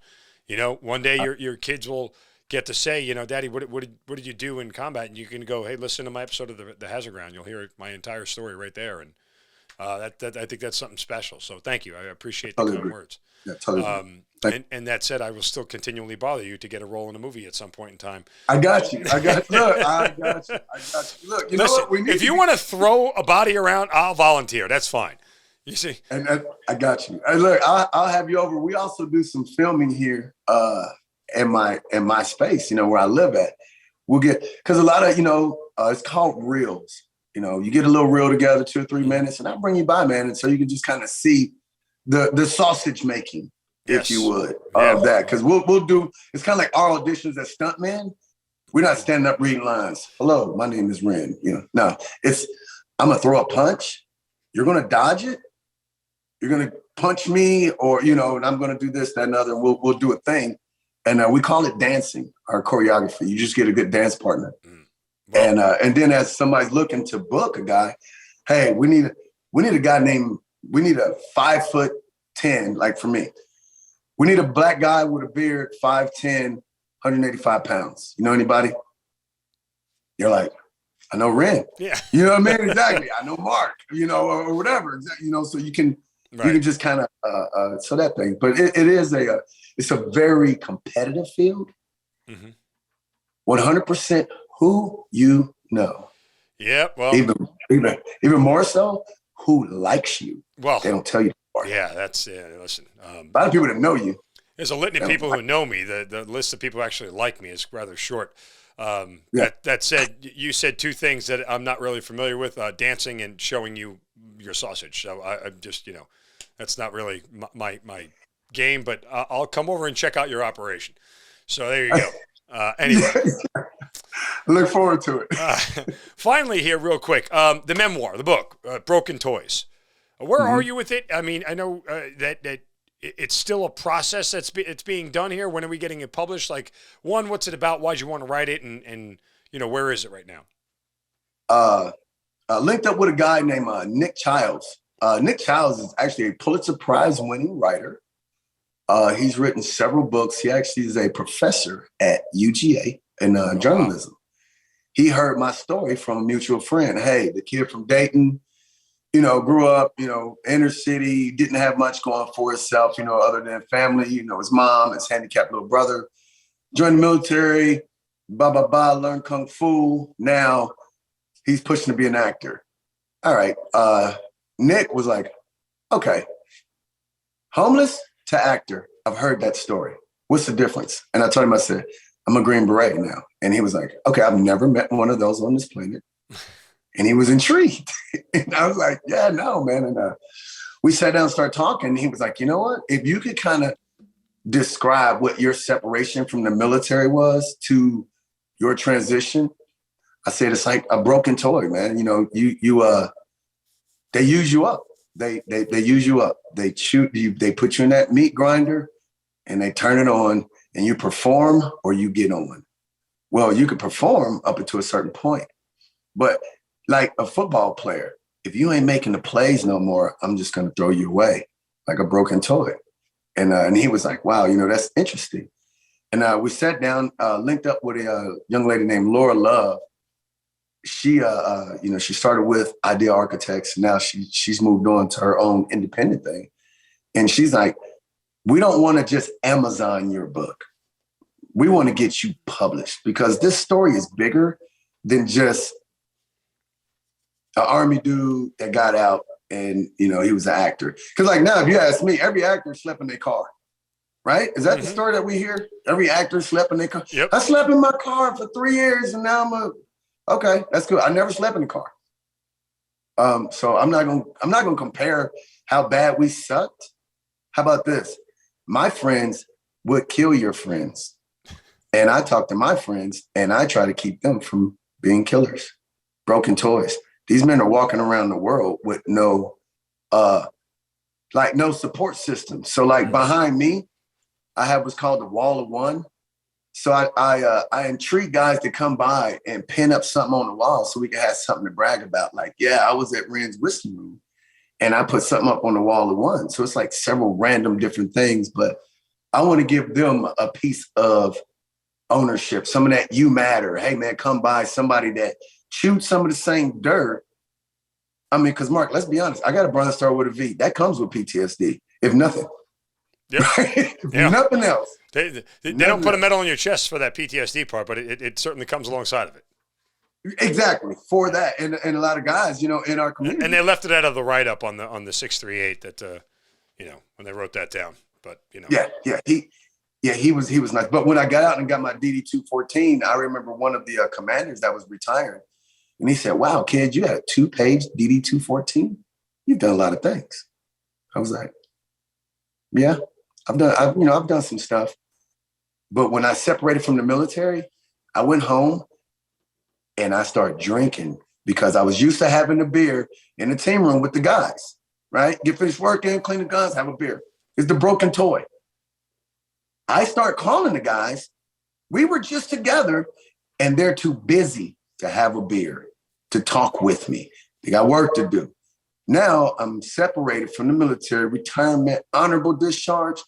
Speaker 2: You know, one day your kids will get to say, you know, Daddy, what did you do in combat? And you can go, hey, listen to my episode of the Hazard Ground. You'll hear my entire story right there, and that I think that's something special. So thank you. I appreciate the kind words.
Speaker 3: Yeah, totally.
Speaker 2: And that said, I will still continually bother you to get a role in a movie at some point in time.
Speaker 3: I got you. Look, I got you. Look, you know what?
Speaker 2: If you want to throw a body around, I'll volunteer. That's fine. You see?
Speaker 3: And I got you. Look, I'll have you over. We also do some filming here in my space, you know, where I live at. We'll get, because a lot of, you know, it's called reels. You know, you get a little reel together, 2 or 3 minutes, and I'll bring you by, man. And so you can just kind of see the sausage making, if you would, of that. Because we'll do, it's kind of like our auditions as stuntmen. We're not standing up reading lines. Hello, my name is Ren. You know, no, it's, I'm going to throw a punch. You're going to dodge it. You're going to punch me, or, you know, and I'm going to do this, that, and other. And we'll do a thing. And we call it dancing, our choreography. You just get a good dance partner. And then as somebody's looking to book a guy, hey, we need a guy named, we need a 5'10", like for me. We need a black guy with a beard, 5'10", 185 pounds. You know anybody? You're like, I know Ren.
Speaker 2: Yeah.
Speaker 3: You know what I mean? Exactly. I know Mark, you know, or whatever. You know, so you can just kind of, so that thing. But it is it's a very competitive field. 100% who you know. Yeah,
Speaker 2: well,
Speaker 3: even more so, who likes you.
Speaker 2: Well,
Speaker 3: they don't tell you. memoir.
Speaker 2: Yeah, that's listen.
Speaker 3: A lot of people that know you.
Speaker 2: There's a litany of people who know me. The list of people who actually like me is rather short.
Speaker 3: Yeah.
Speaker 2: That said, you said two things that I'm not really familiar with: dancing and showing you your sausage. So I'm just, that's not really my game. But I'll come over and check out your operation. So there you go. Anyway,
Speaker 3: Look forward to it.
Speaker 2: Finally, here, real quick, the memoir, the book, Broken Toys. Where are you with it? I mean, I know that it's still a process it's being done here. When are we getting it published? Like, one, what's it about? Why'd you want to write it? And where is it right now?
Speaker 3: I linked up with a guy named Nick Childs. Nick Childs is actually a Pulitzer Prize winning writer. He's written several books. He actually is a professor at UGA in journalism. Wow. He heard my story from a mutual friend. Hey, the kid from Dayton, grew up, inner city, didn't have much going for himself, other than family, his mom, his handicapped little brother, joined the military, learned Kung Fu. Now he's pushing to be an actor. All right. Nick was like, okay, homeless to actor. I've heard that story. What's the difference? And I told him, I said, I'm a Green Beret now. And he was like, okay, I've never met one of those on this planet. And he was intrigued. And I was like, yeah, no, man. And we sat down and started talking. And he was like, you know what? If you could kind of describe what your separation from the military was to your transition, I said, it's like a broken toy, man. They use you up. They use you up. They shoot you. They put you in that meat grinder and they turn it on and you perform or you get on. Well, you could perform up until a certain point, but like a football player, if you ain't making the plays no more, I'm just going to throw you away like a broken toy. And he was like, wow, that's interesting. And we sat down, linked up with a young lady named Laura Love. She, she started with Idea Architects. Now she's moved on to her own independent thing. And she's like, we don't want to just Amazon your book. We want to get you published because this story is bigger than just an Army dude that got out and, he was an actor. Because like now, if you ask me, every actor slept in their car, right? Is that the story that we hear? Every actor slept in their car.
Speaker 2: Yep.
Speaker 3: I slept in my car for 3 years and now okay, that's good. I never slept in the car. So I'm not gonna compare how bad we sucked. How about this? My friends would kill your friends. And I talk to my friends and I try to keep them from being killers. Broken toys. These men are walking around the world with no support system. So like behind me, I have what's called the wall of one. So I entreat guys to come by and pin up something on the wall so we can have something to brag about. Like, yeah, I was at Ren's Whiskey Room and I put something up on the wall of one. So it's like several random different things, but I want to give them a piece of ownership, some of that you matter. Hey man, come by, somebody that chewed some of the same dirt. I mean, because Mark, let's be honest, I got a brother start with a V. That comes with PTSD, if nothing.
Speaker 2: Yep.
Speaker 3: Right?
Speaker 2: Yeah.
Speaker 3: Nothing else.
Speaker 2: They don't put a medal on your chest for that PTSD part, but it certainly comes alongside of it.
Speaker 3: Exactly, for that. And a lot of guys, in our community.
Speaker 2: And they left it out of the write-up on the 638 that, when they wrote that down. But,
Speaker 3: Yeah, he was nice. But when I got out and got my DD-214, I remember one of the commanders that was retiring. And he said, wow, kid, you had a 2-page DD-214? You've done a lot of things. I was like, yeah, I've done some stuff. But when I separated from the military, I went home and I started drinking because I was used to having a beer in the team room with the guys, right? Get finished working, clean the guns, have a beer. It's the broken toy. I start calling the guys. We were just together and they're too busy to have a beer, to talk with me. They got work to do. Now I'm separated from the military, retirement, honorable discharge.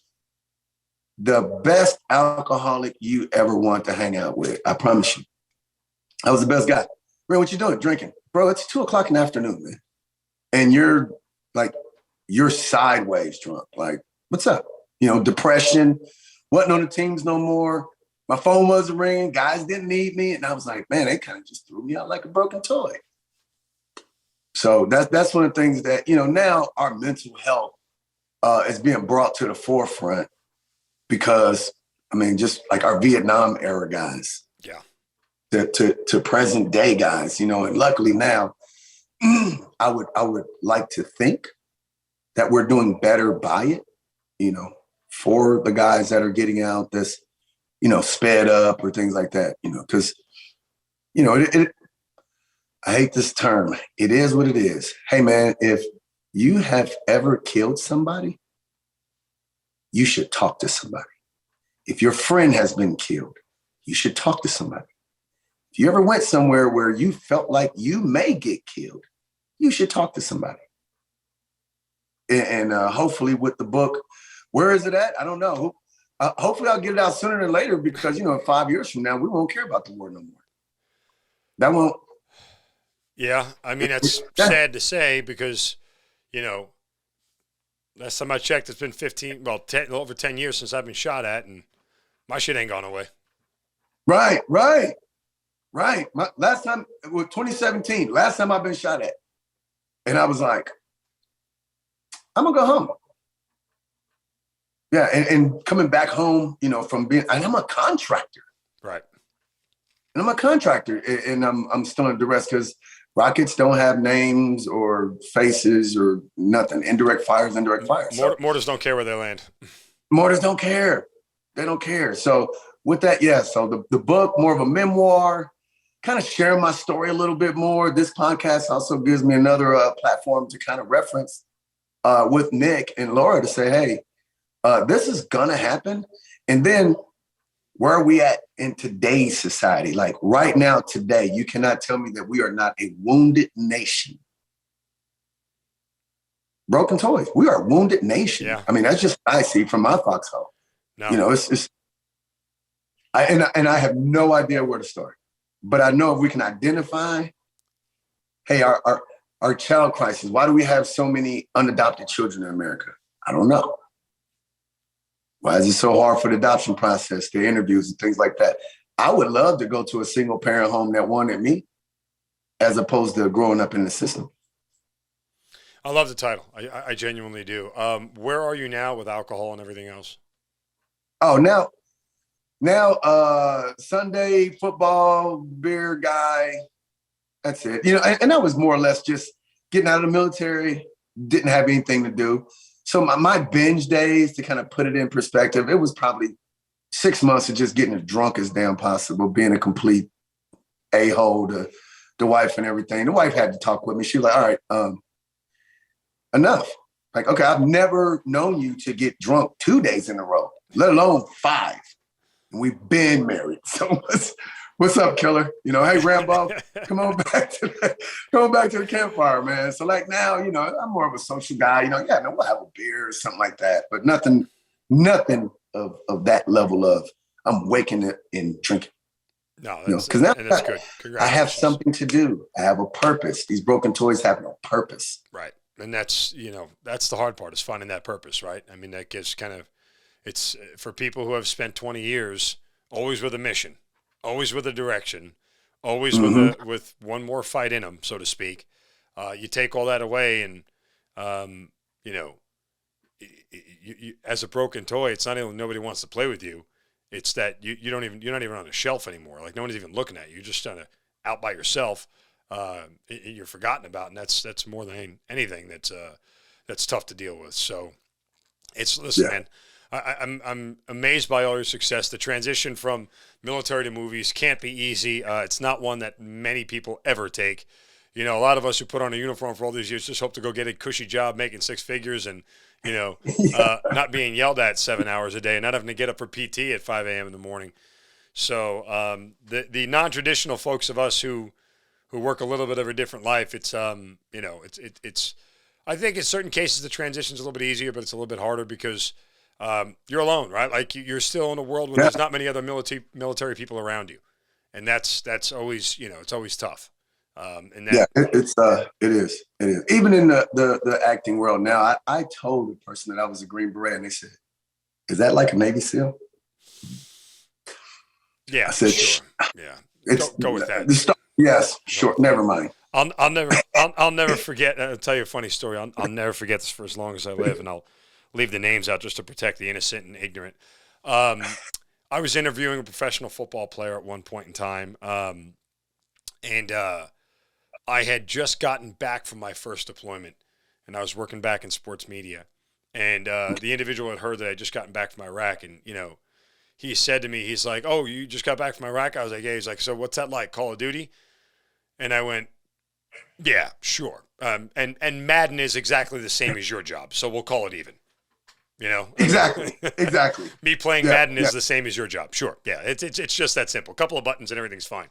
Speaker 3: The best alcoholic you ever want to hang out with. I promise you. I was the best guy. Ren, what you doing? Drinking. Bro, it's 2:00 in the afternoon, man. And you're sideways drunk. Like, what's up? Depression. Wasn't on the teams no more. My phone wasn't ringing. Guys didn't need me. And I was like, man, they kind of just threw me out like a broken toy. So that's one of the things that, now our mental health is being brought to the forefront because, I mean, just like our Vietnam era guys,
Speaker 2: yeah,
Speaker 3: to present day guys, you know, and luckily now, I would like to think that we're doing better by it, you know, for the guys that are getting out this, you know, sped up or things like that, you know, because, you know, I hate this term. It is what it is. Hey, man, if you have ever killed somebody, you should talk to somebody. If your friend has been killed, you should talk to somebody. If you ever went somewhere where you felt like you may get killed, you should talk to somebody. And hopefully with the book, where is it at? I don't know. Hopefully I'll get it out sooner than later because, you know, 5 years from now, we won't care about the war no more. That won't.
Speaker 2: Yeah, I mean, that's sad to say because, you know, last time I checked, it's been over 10 years since I've been shot at, and my shit ain't gone away.
Speaker 3: Right. Last time, was 2017, last time I've been shot at. And I was like, I'm going to go home. Yeah, and coming back home, you know, from being, and I'm a contractor.
Speaker 2: Right.
Speaker 3: And I'm a contractor, and I'm still in duress because rockets don't have names or faces or nothing. Indirect fire is indirect fire.
Speaker 2: Mortars don't care where they land.
Speaker 3: Mortars don't care. They don't care. So with that, yeah. So the book, more of a memoir, kind of sharing my story a little bit more. This podcast also gives me another platform to kind of reference with Nick and Laura to say, hey, this is going to happen. And then where are we at in today's society? Like right now, today, you cannot tell me that we are not a wounded nation. Broken toys. We are a wounded nation.
Speaker 2: Yeah.
Speaker 3: I mean, that's just what I see from my foxhole.
Speaker 2: No.
Speaker 3: You know, I have no idea where to start. But I know if we can identify, hey, our child crisis, why do we have so many unadopted children in America? I don't know. Why is it so hard for the adoption process, the interviews and things like that? I would love to go to a single parent home that wanted me as opposed to growing up in the system.
Speaker 2: I love the title. I genuinely do. Where are you now with alcohol and everything else?
Speaker 3: Oh, now Sunday football, beer guy. That's it. You know, and that was more or less just getting out of the military, didn't have anything to do. So my binge days, to kind of put it in perspective, it was probably 6 months of just getting as drunk as damn possible, being a complete a-hole to the wife and everything. The wife had to talk with me. She was like, all right, enough. Like, okay, I've never known you to get drunk 2 days in a row, let alone 5. And we've been married. So what's up, killer? You know, hey, Rambo, come on back to the campfire, man. So like now, you know, I'm more of a social guy. You know, yeah, no, we'll have a beer or something like that, but nothing of that level of I'm waking up and drinking.
Speaker 2: No,
Speaker 3: that's good. I have something to do. I have a purpose. These broken toys have no purpose.
Speaker 2: Right. And that's, you know, that's the hard part is finding that purpose, right? I mean, that gets kind of, it's for people who have spent 20 years always with a mission, always with a direction, always with one more fight in them, so to speak. You take all that away and, you know, you, as a broken toy, it's not even nobody wants to play with you. It's that you're not even on a shelf anymore. Like no one's even looking at you. You're just kind of out by yourself. You're forgotten about, and that's more than anything that's tough to deal with. So man, I'm amazed by all your success. The transition from military to movies can't be easy. It's not one that many people ever take. You know, a lot of us who put on a uniform for all these years just hope to go get a cushy job making 6 figures and, you know, not being yelled at 7 hours a day and not having to get up for PT at 5 a.m. in the morning. So the non-traditional folks of us who work a little bit of a different life, it's, you know, it's I think in certain cases the transition's a little bit easier, but it's a little bit harder because you're alone, right? Like you're still in a world where there's not many other military people around you. And that's always, you know, it's always tough.
Speaker 3: It is. Even in the acting world now, I told the person that I was a Green Beret and they said, is that like a Navy SEAL?
Speaker 2: Yeah,
Speaker 3: I said,
Speaker 2: sure. Yeah. Go with that.
Speaker 3: Yes, sure. Never mind.
Speaker 2: I'll never forget. I'll tell you a funny story. I'll never forget this for as long as I live. And I'll leave the names out just to protect the innocent and ignorant. I was interviewing a professional football player at one point in time, and I had just gotten back from my first deployment, and I was working back in sports media. And the individual had heard that I had just gotten back from Iraq, and, he said to me, he's like, "Oh, you just got back from Iraq?" I was like, "Yeah." He's like, "So what's that like, Call of Duty?" And I went, "Yeah, sure. And Madden is exactly the same as your job, so we'll call it even."
Speaker 3: Exactly.
Speaker 2: Me playing Madden is the same as your job. Sure. Yeah, it's just that simple. A couple of buttons and everything's fine.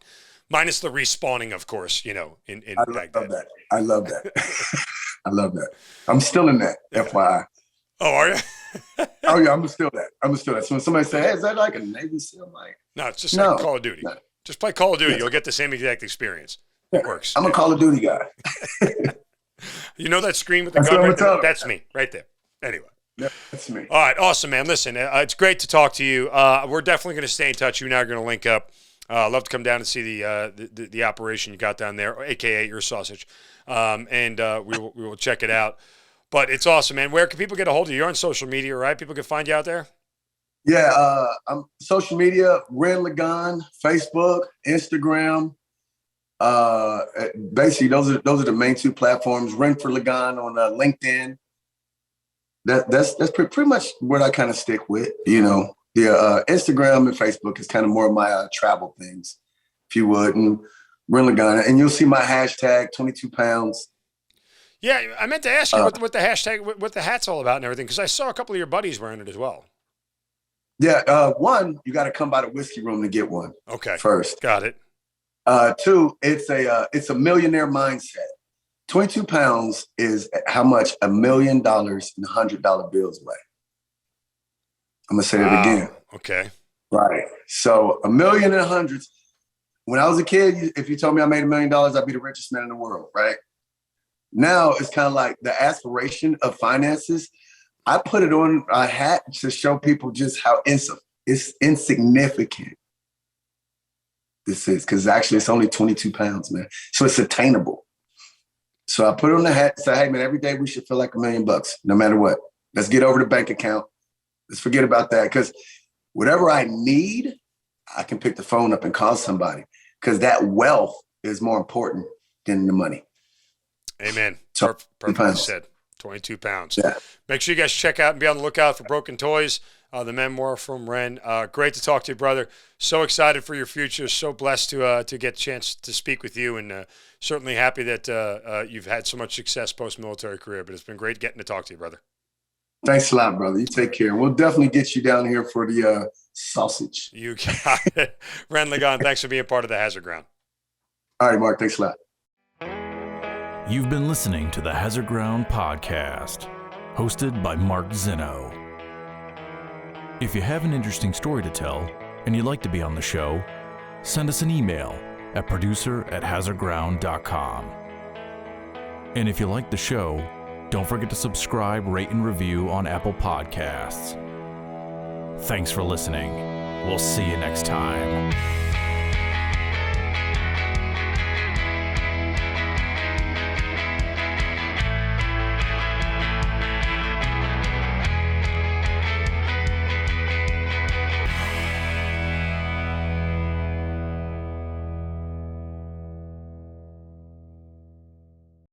Speaker 2: Minus the respawning, of course, in Baghdad.
Speaker 3: I love that. I love that. I'm still in that, FYI.
Speaker 2: Oh, are you?
Speaker 3: Oh, yeah, I'm still that. So when somebody says, "Hey, is that like a Navy SEAL?" I'm like,
Speaker 2: no, it's just like Call of Duty.
Speaker 3: No.
Speaker 2: Just play Call of Duty. You'll get the same exact experience. It works.
Speaker 3: I'm a Call of Duty guy.
Speaker 2: You know that screen with the gun right there? That's me, right there. Anyway.
Speaker 3: Yeah, that's me.
Speaker 2: All right, awesome, man. Listen, it's great to talk to you. We're definitely going to stay in touch. You and I are going to link up. I'd love to come down and see the operation you got down there, aka your sausage, and we will check it out. But it's awesome, man. Where can people get a hold of you? You're on social media, right? People can find you out there.
Speaker 3: Yeah, I'm social media. Renford Ligon, Facebook, Instagram. Basically, those are the main two platforms. Renford Ligon on LinkedIn. That's pretty much what I kind of stick with. Instagram and Facebook is kind of more of my travel things, if you would, and Renford Ligon, and you'll see my hashtag 22 pounds.
Speaker 2: Yeah, I meant to ask you what the hashtag, what the hat's all about and everything, because I saw a couple of your buddies wearing it as well.
Speaker 3: Yeah, one, you got to come by the whiskey room to get one.
Speaker 2: Okay,
Speaker 3: first,
Speaker 2: got it.
Speaker 3: Two, it's a millionaire mindset. 22 pounds is how much $1 million in $100 bills weigh. I'm gonna say that again.
Speaker 2: Okay.
Speaker 3: Right. So $1 million in hundreds. When I was a kid, if you told me I made $1 million, I'd be the richest man in the world. Right. Now it's kind of like the aspiration of finances. I put it on a hat to show people just how it's insignificant this is, because actually it's only 22 pounds, man. So it's attainable. So I put it on the hat and say, "Hey, man, every day we should feel like $1 million, no matter what. Let's get over the bank account. Let's forget about that, because whatever I need, I can pick the phone up and call somebody, because that wealth is more important than the money."
Speaker 2: Amen.
Speaker 3: So,
Speaker 2: Perfectly said. 22 pounds.
Speaker 3: Yeah.
Speaker 2: Make sure you guys check out and be on the lookout for Broken Toys, the memoir from Ren. Great to talk to you, brother. So excited for your future. So blessed to get a chance to speak with you, and certainly happy that you've had so much success post-military career. But it's been great getting to talk to you, brother.
Speaker 3: Thanks a lot, brother. You take care. We'll definitely get you down here for the sausage.
Speaker 2: You got it. Ren Ligon, thanks for being part of the Hazard Ground.
Speaker 3: All right, Mark. Thanks a lot.
Speaker 1: You've been listening to the Hazard Ground podcast, hosted by Mark Zinno. If you have an interesting story to tell and you'd like to be on the show, send us an email at producer@hazardground.com. And if you like the show, don't forget to subscribe, rate, and review on Apple Podcasts. Thanks for listening. We'll see you next time.